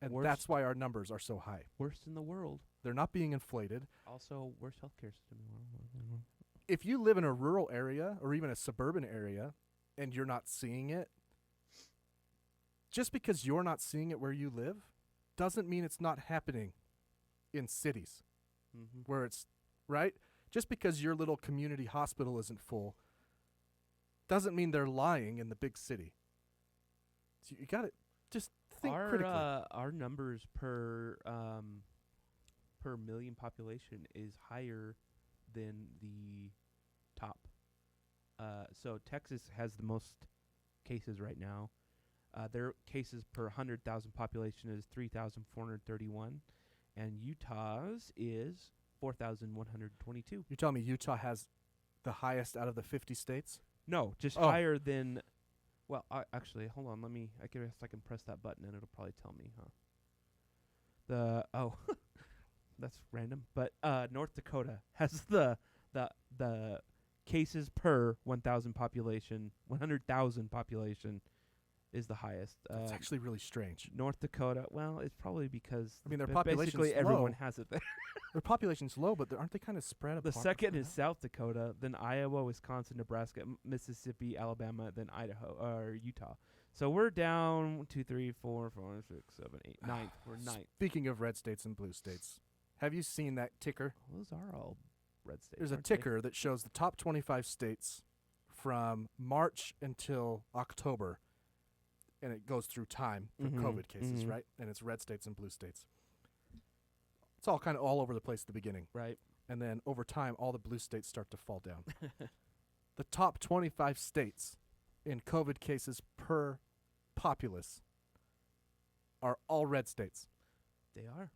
and Worst. that's why our numbers are so high. Worst in the world. They're not being inflated. Also, worst healthcare system in the world. If you live in a rural area or even a suburban area and you're not seeing it, just because you're not seeing it where you live doesn't mean it's not happening in cities Mm-hmm. where it's, right? Just because your little community hospital isn't full doesn't mean they're lying in the big city. So you got to just think critically. Our numbers per million population is higher than the top. So Texas has the most cases right now. Their cases per 100,000 population is 3,431, and Utah's is 4,122. You're telling me Utah has the highest out of the 50 states? No, just Oh. higher than. Well, actually, hold on. I guess I can press that button and it'll probably tell me, huh? That's random. But North Dakota has the cases per 1,000 population, 100,000 population is the highest. That's actually really strange. North Dakota. Well, it's probably because I mean, their ba- population's basically everyone low. has it there. Their population's low, but aren't they kind of spread apart? The second is South Dakota, then Iowa, Wisconsin, Nebraska, Mississippi, Alabama, then Idaho or Utah. So we're down 1, 2, 3, 4, 5, 6, 7, 8, 9th. We're ninth. Speaking of red states and blue states, have you seen that ticker? Those are all red states. There's a aren't they? ticker that shows the top 25 states from March until October, and it goes through time for Mhm, COVID cases, mhm. right? And it's red states and blue states. It's all kind of all over the place at the beginning. Right. And then over time, all the blue states start to fall down. The top 25 states in COVID cases per populace are all red states. They are.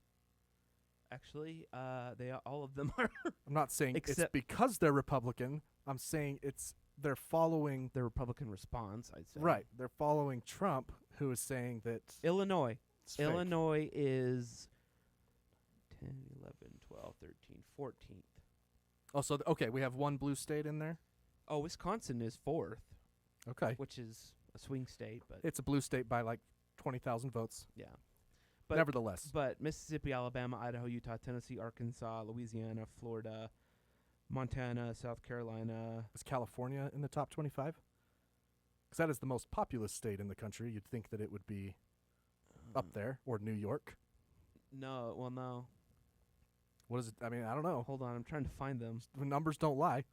Actually, all of them are. I'm not saying it's Except- because they're Republican. I'm saying they're following, the Republican response, I'd say. right, they're following Trump, who is saying that Illinois. it's fake. Illinois is 10, 11, 12, 13, 14th. Oh, so, okay, we have one blue state in there? Oh, Wisconsin is 4th, Okay. which is a swing state, but It's a blue state by like 20,000 votes. yeah. But Nevertheless. But Mississippi, Alabama, Idaho, Utah, Tennessee, Arkansas, Louisiana, Florida, Montana, South Carolina. Is California in the top 25? Because that is the most populous state in the country. You'd think that it would be up there, or New York. No. What is it? I mean, I don't know. Hold on, I'm trying to find them. The numbers don't lie.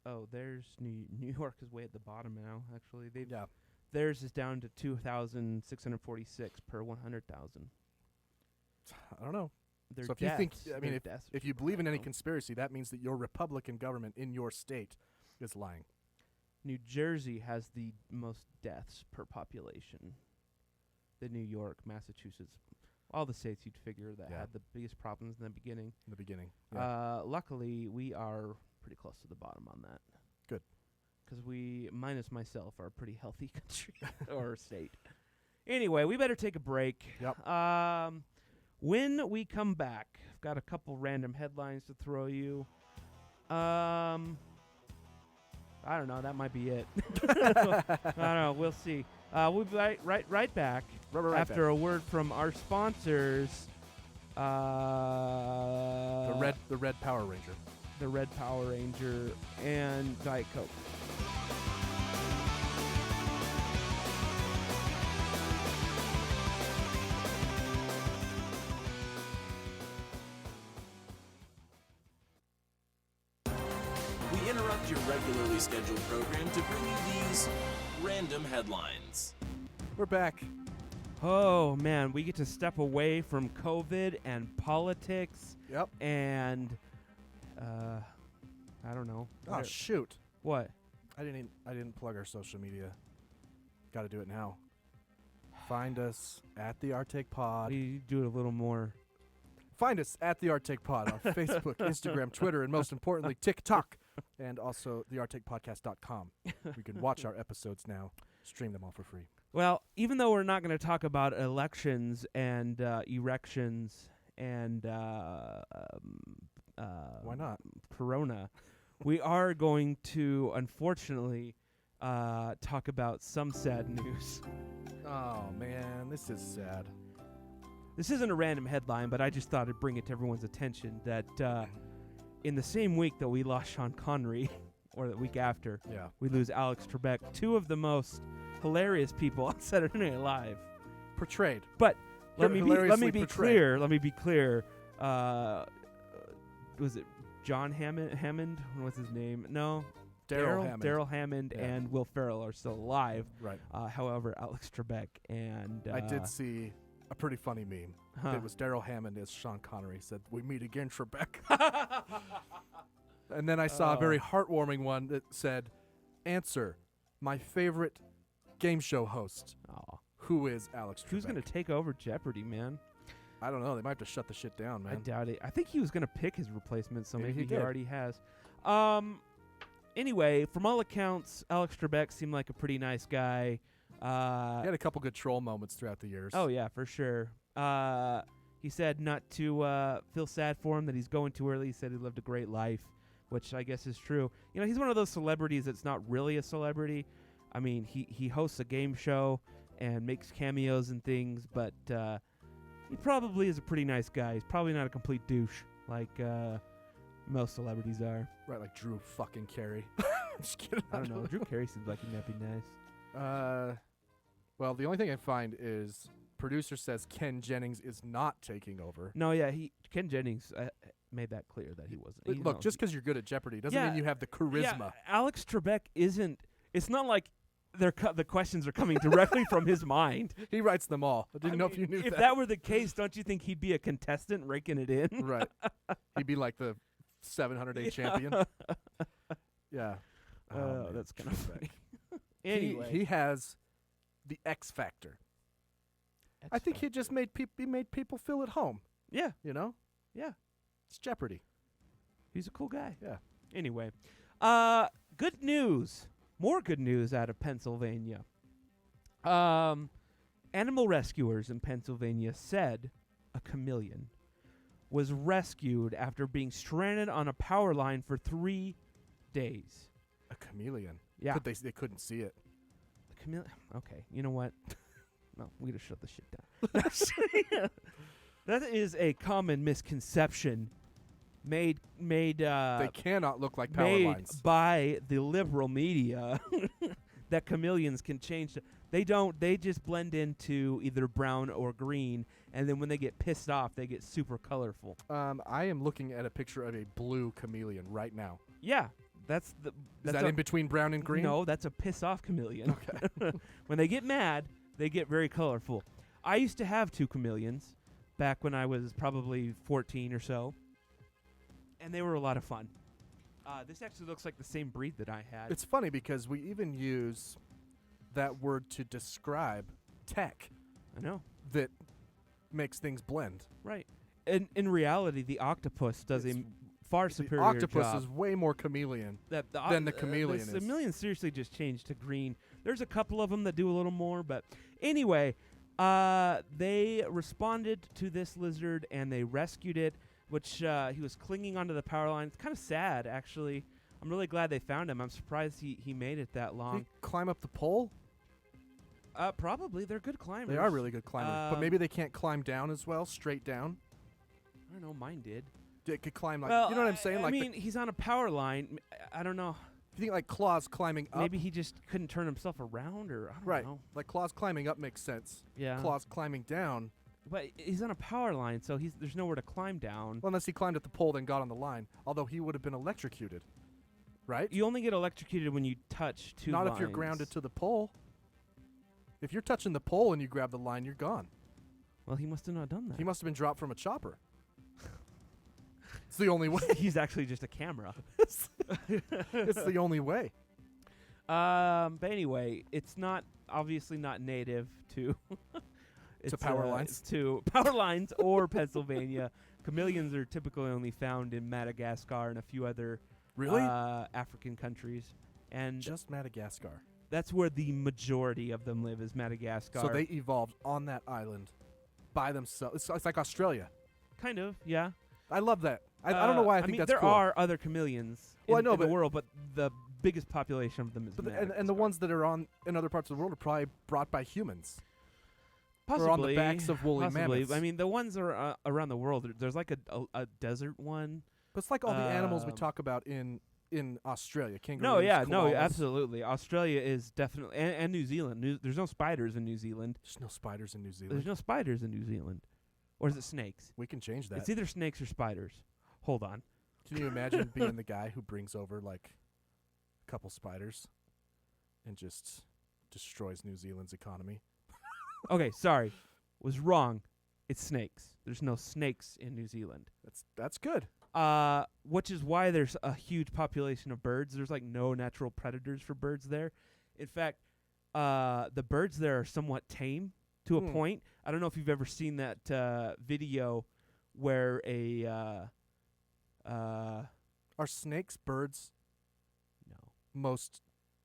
Oh, there's New York is way at the bottom now. Actually, Yeah. theirs is down to 2,646 per 100,000. I don't know. Their So if you think, deaths- I mean, their deaths if are you believe in any low. conspiracy, that means that your Republican government in your state is lying. New Jersey has the most deaths per population. The New York, Massachusetts. all the states you'd figure that Yeah. had the biggest problems in the beginning. In the beginning. Yeah. Luckily, we are pretty close to the bottom on that. Good. Because we, minus myself, are a pretty healthy country or state. Anyway, we better take a break. Yep. When we come back, I've got a couple random headlines to throw you. I don't know. That might be it. I don't know. We'll see. We'll be right back after a word from our sponsors. The red Power Ranger. The Red Power Ranger and Diet Coke. We interrupt your regularly scheduled program to bring you these random headlines. We're back. Oh, man. We get to step away from COVID and politics Yep. and, I don't know. Oh, shoot. What? I didn't plug our social media. Got to do it now. Find us at the Arctic Pod. You do it a little more. Find us at the Arctic Pod on Facebook, Instagram, Twitter, and most importantly, TikTok, and also thearcticpodcast.com. You can watch our episodes now. Stream them all for free. Well, even though we're not going to talk about elections and erections and Why not? Corona, we are going to, unfortunately, talk about some sad news. Oh, man, this is sad. This isn't a random headline, but I just thought I'd bring it to everyone's attention that in the same week that we lost Sean Connery, or the week after, Yeah. we lose Alex Trebek, two of the most hilarious people on Saturday Night Live. Portrayed. But let me be Hilariously portrayed. clear. Let me be clear. Was it John Hammond? What's his name? No. Daryl Hammond. Daryl Hammond Yeah. and Will Ferrell are still alive. Right. However, Alex Trebek and I did see a pretty funny meme. Huh. It was Daryl Hammond as Sean Connery said, "We meet again, Trebek." And then I saw a very heartwarming one that said, "Answer, my favorite game show host. Aw. Who is Alex Trebek?" Who's going to take over Jeopardy, man? I don't know. They might have to shut the shit down, man. I doubt it. I think he was going to pick his replacement, so Maybe maybe he he did. already has. Anyway, from all accounts, Alex Trebek seemed like a pretty nice guy. He had a couple good troll moments throughout the years. Oh, yeah, for sure. He said not to feel sad for him that he's going too early. He said he lived a great life, which I guess is true. You know, he's one of those celebrities that's not really a celebrity. I mean, he hosts a game show and makes cameos and things, but he probably is a pretty nice guy. He's probably not a complete douche like most celebrities are. Right, like Drew fucking Carey. Just kidding. I don't know. Drew Carey seems like he might be nice. Well, the only thing I find is producer says Ken Jennings is not taking over. No, yeah, Ken Jennings made that clear that he wasn't. Look, No, just because you're good at Jeopardy doesn't Yeah, mean you have the charisma. Yeah, Alex Trebek isn't. It's not like the questions are coming directly from his mind. He writes them all. I didn't know if mean, you knew if that. that were the case, don't you think he'd be a contestant raking it in? Right. He'd be like the 700A champion. Yeah. Oh, man, that's kind of Trebek. funny. Anyway, He has the X factor. I think he just made people feel at home. Yeah, You know, yeah. it's Jeopardy. He's a cool guy. Yeah. Anyway, good news. More good news out of Pennsylvania. Animal rescuers in Pennsylvania said a chameleon was rescued after being stranded on a power line for 3 days. A chameleon. Yeah. They couldn't see it. The chameleon. Okay, you know what? No, we gotta shut this shit down. That is a common misconception made They cannot look like power made lines. by the liberal media that chameleons can change. They don't. They just blend into either brown or green, and then when they get pissed off, they get super colorful. I am looking at a picture of a blue chameleon right now. Yeah, that's the. Is That's that a, in between brown and green? No, that's a piss off chameleon. Okay. When they get mad, they get very colorful. I used to have 2 chameleons back when I was probably 14 or so, and they were a lot of fun. This actually looks like the same breed that I had. It's funny because we even use that word to describe tech I know. that makes things blend. Right. In reality, the octopus does a It's- far The superior octopus job. is way more chameleon. That than the chameleon The is. chameleon seriously just changed to green. There's a couple of them that do a little more, but anyway, they responded to this lizard and they rescued it, which he was clinging onto the power line. It's kind of sad, actually. I'm really glad they found him. I'm surprised he made it that Did long. he climb up the pole? Probably. They're good climbers. They are really good climbers, but maybe Um, they can't climb down as well, straight down. I don't know. Mine did. It could climb like, Well, you know what I'm saying? I Like, mean, he's on a power line. I don't know. if you think like claws climbing up, Maybe he just couldn't turn himself around, or I don't right? know. Like claws climbing up makes sense. Yeah. Claws climbing down, But he's on a power line, so there's nowhere to climb down. well, unless he climbed at the pole then got on the line. Although he would have been electrocuted, right? You only get electrocuted when you touch two Not lines. if you're grounded to the pole. If you're touching the pole and you grab the line, you're gone. Well, he must have not done that. He must have been dropped from a chopper. It's the only way. He's actually just a camera. It's the only way. But anyway, it's not obviously not native to it's, power lines? to power lines or Pennsylvania. Chameleons are typically only found in Madagascar and a few other Really? African countries, and Just Madagascar. that's where the majority of them live, is Madagascar. So they evolved on that island by themselves. It's like Australia. kind of, yeah. I love that. I don't know why I think mean, that's there cool. are other chameleons Well, I in, know, in the but- world, but the biggest population of them is But Madagascar. and the ones that are in other parts of the world are probably brought by humans. Possibly, or on the backs of woolly possibly. mammoths. I mean, the ones are around the world. There's like a desert one. But it's like all the animals we Um, talk about in Australia. Kangaroos, No, yeah, no, koalas. absolutely. Australia is definitely, and New Zealand. There's no spiders in New Zealand. There's no spiders in New Zealand. There's no spiders in New Zealand. Or is it snakes? We can change that. It's either snakes or spiders. Hold on. Can you imagine being the guy who brings over like a couple spiders and just destroys New Zealand's economy? Okay, sorry. Was wrong. It's snakes. There's no snakes in New Zealand. That's good. Which is why there's a huge population of birds. There's like no natural predators for birds there. In fact, the birds there are somewhat tame to a point. I don't know if you've ever seen that video where Are snakes birds' no, most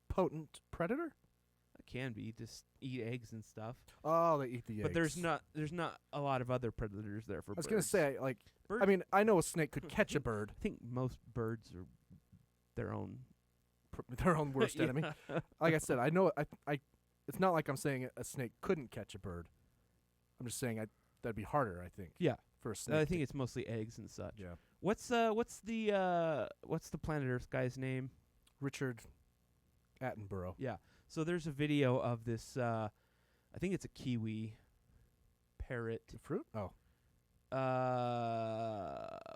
potent predator? it can be just eat eggs and stuff. Oh, they eat the eggs. But there's not a lot of other predators there for I was birds. gonna say, like, Birds- I mean, I know a snake could catch a bird, I think most birds are their own their own worst Yeah. enemy. Like I said, I know. I. It's not like I'm saying a snake couldn't catch a bird. I'm just saying that'd be harder. I think. Yeah. For a snake. I think it's mostly eggs and such. Yeah. What's the planet Earth guy's name? Richard Attenborough. Yeah. So there's a video of this. I think it's a kiwi parrot. The fruit? Oh.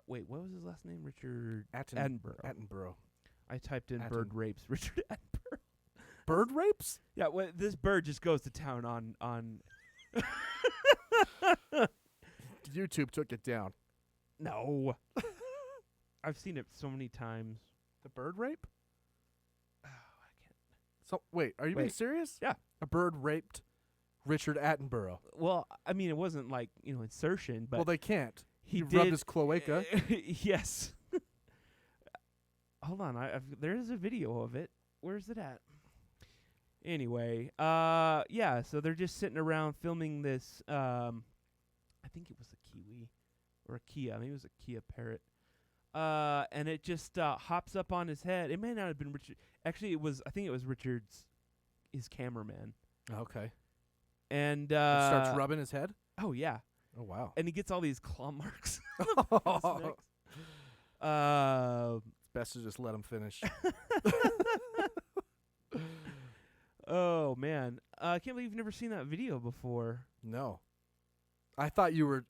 Wait, what was his last name? Richard Attenborough. Attenborough. Attenborough. I typed in Atten- bird rapes. Richard Attenborough. Bird rapes? Yeah. Well, this bird just goes to town on. YouTube took it down. No. I've seen it so many times. The bird rape? Oh, I can't. So wait, are you being Wait. serious? Yeah. A bird raped Richard Attenborough. Well, I mean, it wasn't like insertion, but Well, they can't. he rubbed did his cloaca. yes. Hold on, there's a video of it. Where's it at? Anyway, yeah. So they're just sitting around filming this. I think it was a kiwi or a Kia. Maybe it was a Kia parrot. And it just hops up on his head. It may not have been Richard. Actually, it was. I think it was his cameraman. Okay. And It starts rubbing his head? Oh yeah. Oh, wow. And he gets all these claw marks. on his neck. It's best to just let him finish. Oh man, I can't believe you've never seen that video before. No. I thought you were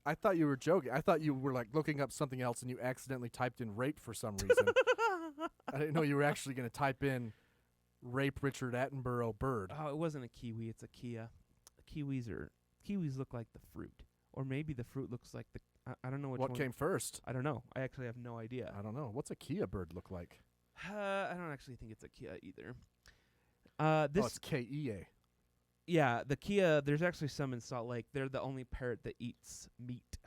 joking. I thought you were like looking up something else and you accidentally typed in rape for some reason. I didn't know you were actually going to type in rape Richard Attenborough bird. Oh, it wasn't a kiwi; it's a Kia. Kiwis look like the fruit, or maybe the fruit looks like the. I don't know which What one. came first? I don't know. I actually have no idea. I don't know. What's a Kia bird look like? I don't actually think it's a Kia either. Oh, This it's K-E-A. Yeah, the Kia. There's actually some in Salt Lake. They're the only parrot that eats meat,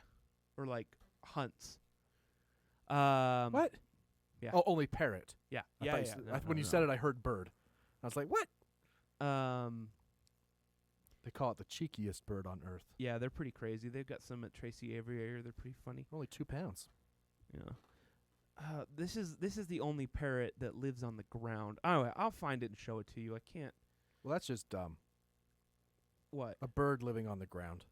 or like hunts. What? Yeah. Oh, only parrot. Yeah. I Yeah. thought you Yeah. said- No, I- when no, you no. said it, I heard bird. I was like, what? They call it the cheekiest bird on earth. Yeah, they're pretty crazy. They've got some at Tracy Avery area. They're pretty funny. Only 2 pounds. Yeah. This is the only parrot that lives on the ground. Anyway, I'll find it and show it to you. I can't. Well, that's just dumb. What? A bird living on the ground.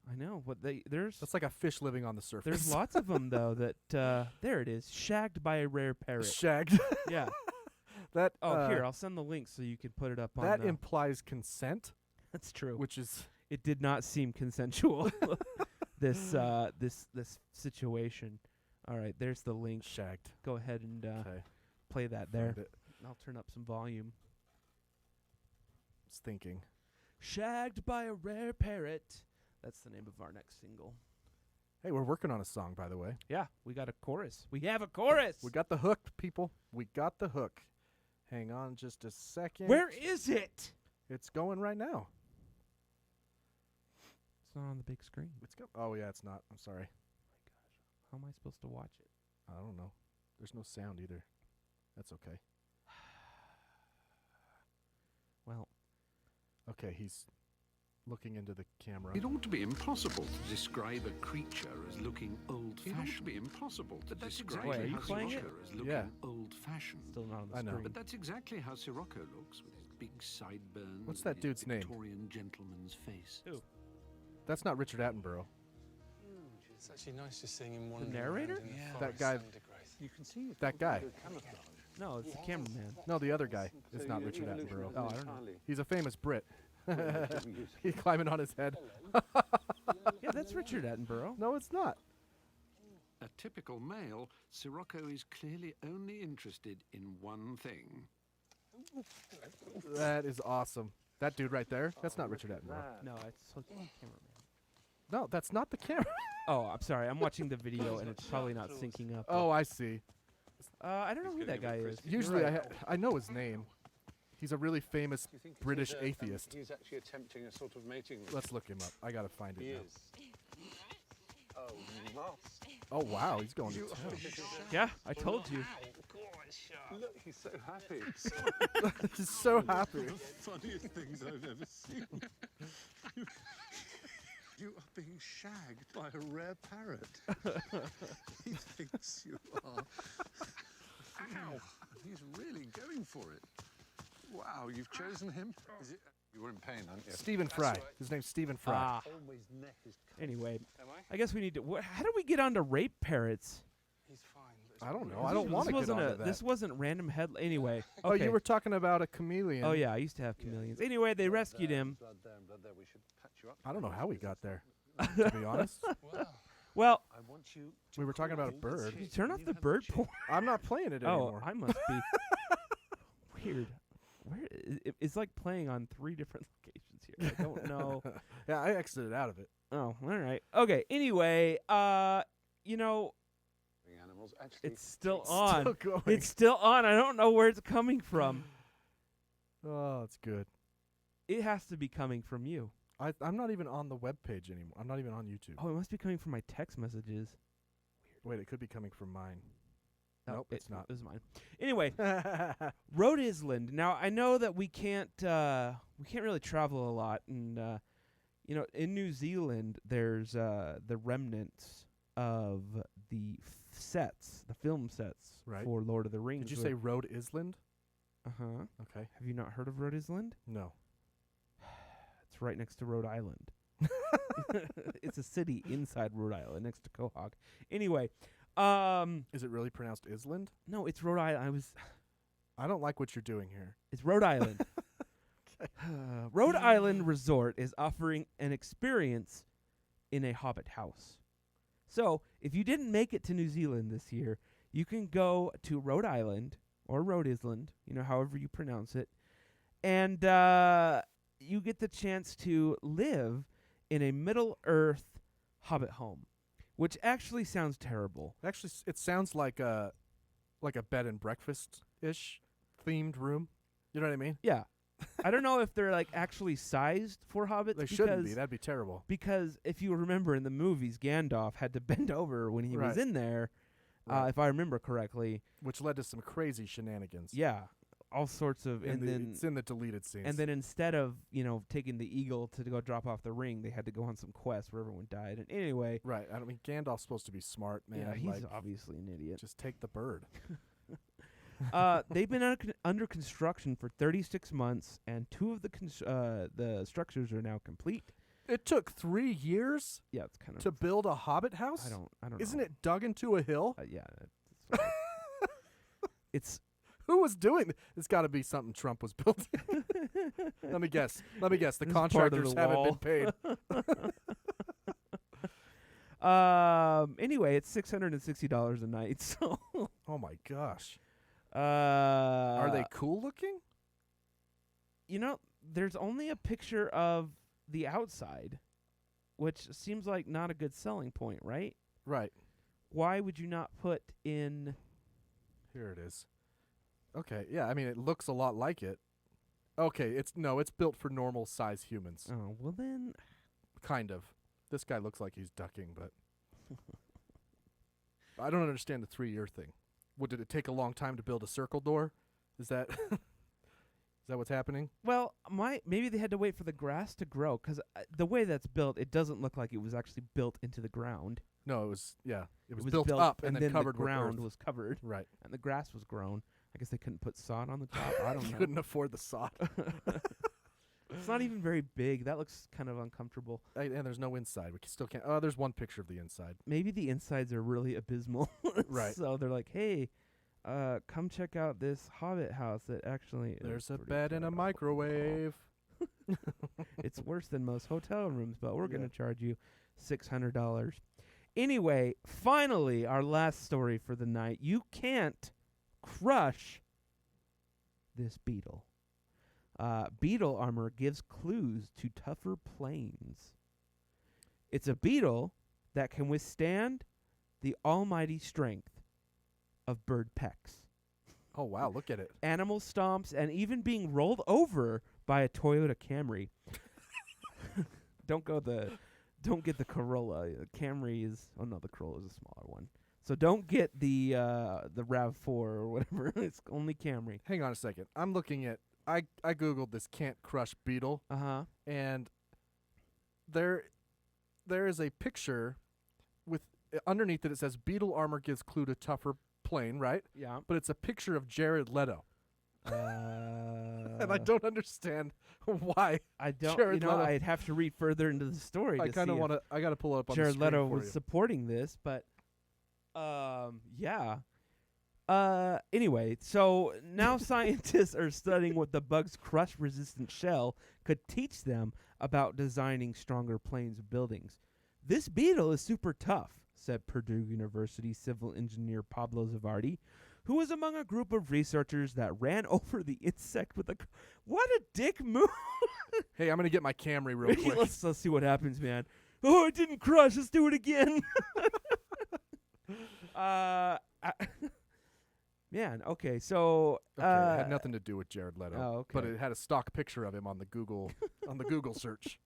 I know. What there's That's like a fish living on the surface. there's lots of them though. That there it is, shagged by a rare parrot. Shagged. Yeah. That. Oh, here I'll send the link so you can put it up on. That the implies consent, That's true. which is It did not seem consensual. this situation. All right, there's the link. shagged. Go ahead and Okay. play that there. Find it. I'll turn up some volume. It's thinking. Shagged by a rare parrot. That's the name of our next single. Hey, we're working on a song, by the way. Yeah, we got a chorus. We have a chorus. We got the hook, people. We got the hook. Hang on just a second. Where is it? It's going right now. It's not on the big screen. Oh, yeah, it's not. I'm sorry. How am I supposed to watch it? I don't know. There's no sound either. That's okay. Well, Okay, he's looking into the camera. It ought to be impossible to describe a creature as looking old-fashioned. It ought to be impossible to describe Wait, are you a playing it? creature as looking Yeah. old-fashioned. still not on the I know. screen. But that's exactly how Sirocco looks, with his big sideburns. What's that and his dude's name? Victorian gentleman's face. Who? That's not Richard Attenborough. It's actually nice just seeing him wandering narrator? around in the That forest guy- undergrowth. You can see it. That guy. No, it's the cameraman. No, the other guy is not Richard Attenborough. Oh, I don't know. He's a famous Brit. He's climbing on his head. Yeah, that's Richard Attenborough. No, it's not. A typical male, Sirocco is clearly only interested in one thing. That is awesome. That dude right there, that's not Richard Attenborough. No, it's the cameraman. No, that's not the camera. Oh, I'm sorry. I'm watching the video and it's probably not syncing up. Oh, I see. I don't know who that guy is. Usually I know his name. He's a really famous British atheist. He's actually attempting a sort of mating. Let's look him up. I gotta find He it is. Oh, must. now. Oh, wow, he's going to town. Yeah, I told you. Look, he's so happy. He's so happy. Funniest things I've ever seen. You are being shagged by a rare parrot. He thinks you are. Ow! He's really going for it. Wow, you've chosen him? Is it? You were in pain, aren't you? Stephen Fry. His name's Stephen Fry. Ah. Always neck is. Anyway, Am I guess we need to. How did we get onto rape parrots? He's fine. But it's I don't not know. really- I don't want to get wasn't onto that. This wasn't random head. Anyway. Oh, Okay. you were talking about a chameleon. Oh yeah, I used to have chameleons. Anyway, they rescued him. Blood there and blood there. We should patch you up. I don't know how we got there, to be honest. Well, Well, I want you. We were talking about a bird. you turn off the bird porn. I'm not playing it Oh, anymore. I must be weird. It's like playing on 3 different locations here. I don't know. Yeah, I exited out of it. Oh, all right. Okay. Anyway, you know, Animals. Actually, it's still It's on. still going. It's still on. I don't know where it's coming from. Oh, it's good. It has to be coming from you. I'm not even on the web page anymore. I'm not even on YouTube. Oh, it must be coming from my text messages. Wait, it could be coming from mine. No, Nope, it's not. It was mine. Anyway, Rhode Island. Now I know that we can't really travel a lot, and you know, in New Zealand there's the remnants of the sets, the film sets Right. for Lord of the Rings. Did you say Rhode Island? Uh-huh. Okay. Have you not heard of Rhode Island? No. It's right next to Rhode Island. It's a city inside Rhode Island, next to Quahog. Anyway, Is it really pronounced Island? no, it's Rhode Island. I don't like what you're doing here. It's Rhode Island. Rhode Island Resort is offering an experience in a Hobbit house. So, if you didn't make it to New Zealand this year, you can go to Rhode Island or Rhode Island, you know, however you pronounce it, and you get the chance to live in a Middle-earth Hobbit home, which actually sounds terrible. Actually, it sounds like a bed and breakfast ish themed room. You know what I mean? Yeah. I don't know if they're like actually sized for hobbits. They shouldn't be. That'd be terrible. Because if you remember in the movies, Gandalf had to bend over when he was in there, if I remember correctly. Which led to some crazy shenanigans. Yeah, all sorts of. It's in the deleted scenes. And then instead of taking the eagle to go drop off the ring, they had to go on some quest where everyone died. And anyway, right. I mean, Gandalf's supposed to be smart, man. Yeah, he's obviously an idiot. Just take the bird. They've been under construction for 36 months, and 2 of the structures are now complete. It took 3 years. Yeah, it's kind of to build a Hobbit house. I don't. Isn't know. it dug into a hill? Yeah. It's who was doing it? It's got to be something Trump was building. Let me guess. The This contractors haven't been paid. Anyway, it's $660 a night. So. Oh my gosh. Are they cool looking? There's only a picture of the outside, which seems like not a good selling point, right? Right. Why would you not put in... Here it is. Okay, yeah, I mean, it looks a lot like it. Okay, it's built for normal size humans. Oh, well then... Kind of. This guy looks like he's ducking, but... I don't understand the 3-year thing. Did it take a long time to build a circle door? Is that what's happening? Well, maybe they had to wait for the grass to grow, because the way that's built, it doesn't look like it was actually built into the ground. No, it was built up and then covered the ground with earth. was covered. Right. And the grass was grown. I guess they couldn't put sod on the top. I don't know. Couldn't afford the sod. It's not even very big. That looks kind of uncomfortable. And there's no inside. We still can't. Oh, there's one picture of the inside. Maybe the insides are really abysmal. Right. So they're like, hey, come check out this Hobbit house that actually There's a bed and a microwave. It's worse than most hotel rooms, but we're going to charge you $600. Anyway, finally, our last story for the night. You can't crush this beetle. Beetle armor gives clues to tougher planes. It's a beetle that can withstand the almighty strength of bird pecks. Oh, wow, look at it. Animal stomps, and even being rolled over by a Toyota Camry. Don't get the Corolla. The Camry is... Oh, no, the Corolla is a smaller one. So don't get the RAV4 or whatever. It's only Camry. Hang on a second. I'm looking at... I Googled this can't crush beetle. Uh-huh. And there is a picture with... underneath it says, beetle armor gives clue to tougher plane, right? Yeah. But it's a picture of Jared Leto. And I don't understand why. I don't. Jared Leto. I'd have to read further into the story. I kind of want to. I got to pull it up on the Jared screen Leto for was you. supporting this, but yeah. Anyway, so now scientists are studying what the bug's crush-resistant shell could teach them about designing stronger planes of buildings. This beetle is super tough, said Purdue University civil engineer Pablo Zavardi, who was among a group of researchers that ran over the insect with a... What a dick move! Hey, I'm going to get my Camry real quick. Let's see what happens, man. Oh, it didn't crush. Let's do it again. Man, okay, so... it had nothing to do with Jared Leto. Oh, okay. But it had a stock picture of him on the Google search.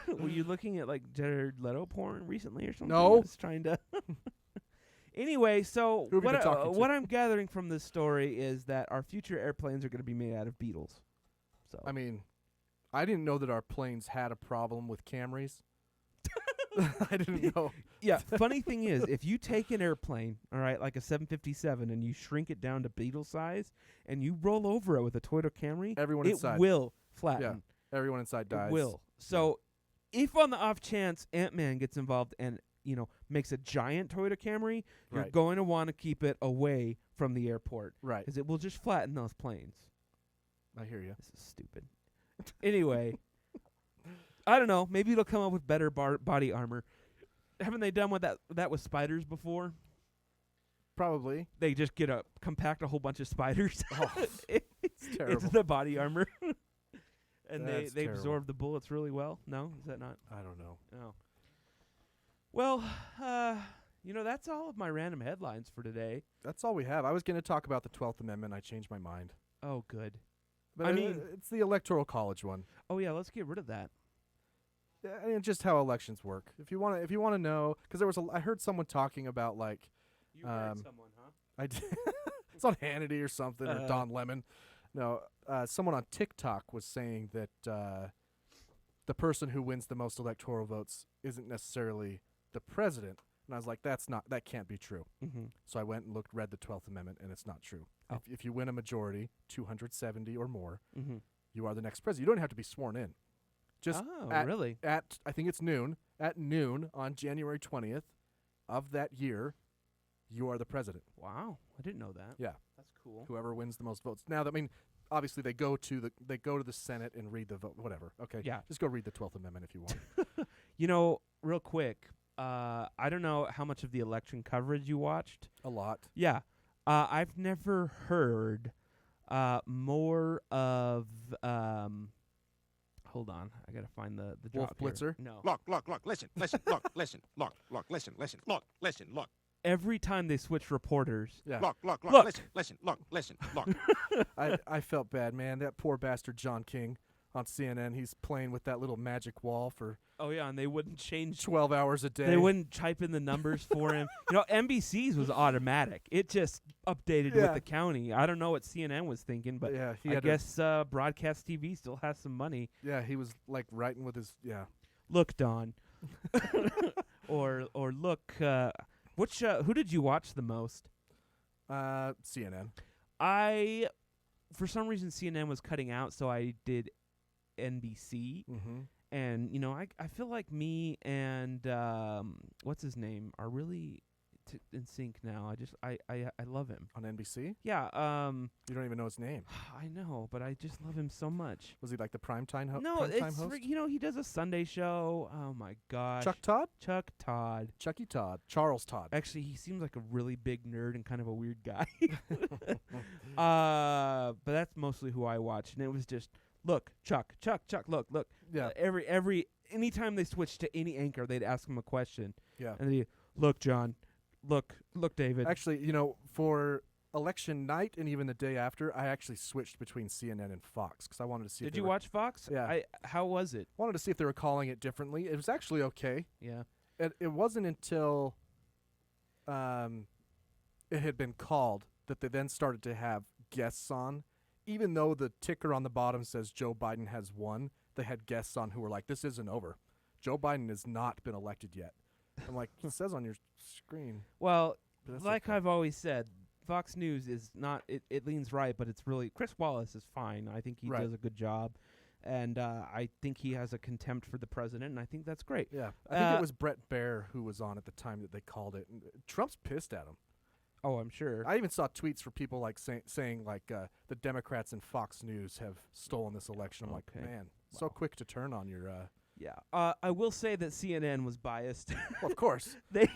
Were you looking at, like, Jared Leto porn recently or something? No. Just trying to... Anyway, so Who have you been talking to? what I'm gathering from this story is that our future airplanes are going to be made out of beetles. So I mean, I didn't know that our planes had a problem with Camrys. I didn't know. Yeah, funny thing is, if you take an airplane, all right, like a 757, and you shrink it down to beetle size, and you roll over it with a Toyota Camry, Everyone it inside. will flatten. Yeah, everyone inside dies. It will. So if on the off chance Ant-Man gets involved and, makes a giant Toyota Camry, you're Right. going to want to keep it away from the airport. Right. Because it will just flatten those planes. I hear you. This is stupid. Anyway, I don't know. Maybe it'll come up with better body armor. Haven't they done that with spiders before? Probably. They just compact a whole bunch of spiders. Oh, it's terrible. Into the body armor. And That's they terrible. absorb the bullets really well. No? Is that not? I don't know. No. Well, that's all of my random headlines for today. That's all we have. I was going to talk about the 12th Amendment. I changed my mind. Oh, good. But I mean, it's the Electoral College one. oh yeah, let's get rid of that. And just how elections work. If you want to know, because I heard someone talking about like, You heard someone, huh? I did. It's on Hannity or something or Don Lemon. No, someone on TikTok was saying that the person who wins the most electoral votes isn't necessarily the president. And I was like, that can't be true. Mm-hmm. So I went and read the 12th Amendment, and it's not true. Oh. If you win a majority, 270 or more, Mm-hmm. you are the next president. You don't have to be sworn in. Just really? At I think it's noon. At noon on January 20th of that year, you are the president. Wow, I didn't know that. Yeah, That's cool. whoever wins the most votes. Now, obviously they go to the Senate and read the vote. Whatever. Okay. Yeah. Just go read the 12th Amendment if you want. You know, real quick, I don't know how much of the election coverage you watched. A lot. Yeah. I've never heard more of hold on, I gotta find the Wolf drop here. Blitzer? No. Look, listen, look. Every time they switch reporters, Yeah. Look. listen. I felt bad, man. That poor bastard John King on CNN. He's playing with that little magic wall for oh yeah, and they wouldn't change 12 hours a day. They wouldn't type in the numbers for him. You know, NBC's was automatic. It just updated with the county. I don't know what CNN was thinking, but yeah, I guess broadcast TV still has some money. Yeah, he was like writing with his Look, Don. or look, who did you watch the most? CNN. For some reason, CNN was cutting out, so I did NBC. Mm-hmm. And, you know, I feel like me and, what's his name, are really in sync now. I love him. On NBC? Yeah. You don't even know his name. I know, but I just love him so much. Was he like the primetime No, primetime host? you know, he does a Sunday show. Oh, my gosh. Chuck Todd? Chucky Todd. Charles Todd. Actually, he seems like a really big nerd and kind of a weird guy. But that's mostly who I watch. And it was just, look, Chuck, look. Yeah. Anytime they switched to any anchor, they'd ask him a question. Yeah. And they'd, look, John, look, David. Actually, you know, for election night and even the day after, I actually switched between CNN and Fox because I wanted to see. Did you watch Fox? Yeah. How was it? Wanted to see if they were calling it differently. It was actually okay. Yeah. It wasn't until it had been called that they then started to have guests on. Even though the ticker on the bottom says Joe Biden has won, they had guests on who were like, this isn't over. Joe Biden has not been elected yet. I'm like, it says on your screen. Well, like I've always said, Fox News is not, it leans right, but it's really, Chris Wallace is fine. I think he does a good job. And I think he has a contempt for the president, and I think that's great. Yeah. I think it was Brett Baer who was on at the time that they called it. And Trump's pissed at him. Oh, I'm sure. I even saw tweets for people like saying like the Democrats and Fox News have stolen this election. I'm like, man, so quick to turn on your. Yeah. I will say that CNN was biased. Well, of course. They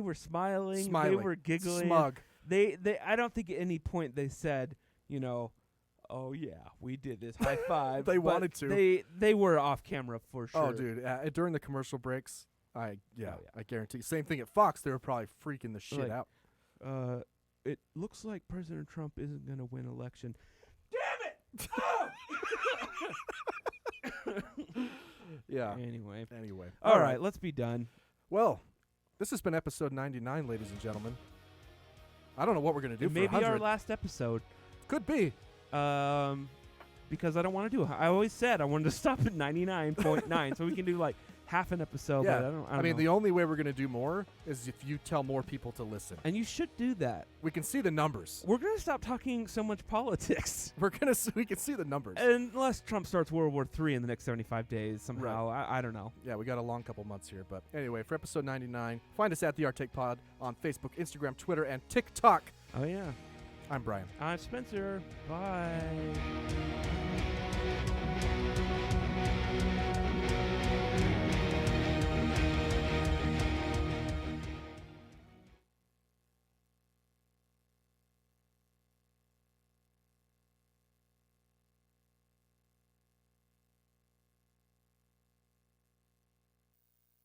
were smiling. They were giggling. Smug. They I don't think at any point they said, you know, oh yeah, we did this, high five. They but wanted to. They were off camera for sure. Oh, dude, during the commercial breaks, I guarantee. Same thing at Fox. They were probably freaking the shit out. It looks like President Trump isn't going to win election. Damn it! Yeah. Anyway. All right, let's be done. Well, this has been episode 99, ladies and gentlemen. I don't know what we're going to do. It may for be 100. our last episode. Could be. Because I don't want to do it. I always said I wanted to stop at 99.9, so we can do like half an episode. Yeah. But I don't know. The only way we're going to do more is if you tell more people to listen. And you should do that. We can see the numbers. We're going to stop talking so much politics. We can see the numbers. Unless Trump starts World War III in the next 75 days somehow. Right. I don't know. Yeah, we got a long couple months here. But anyway, for episode 99, find us at the Our Take Pod on Facebook, Instagram, Twitter, and TikTok. Oh, yeah. I'm Bryan. I'm Spencer. Bye.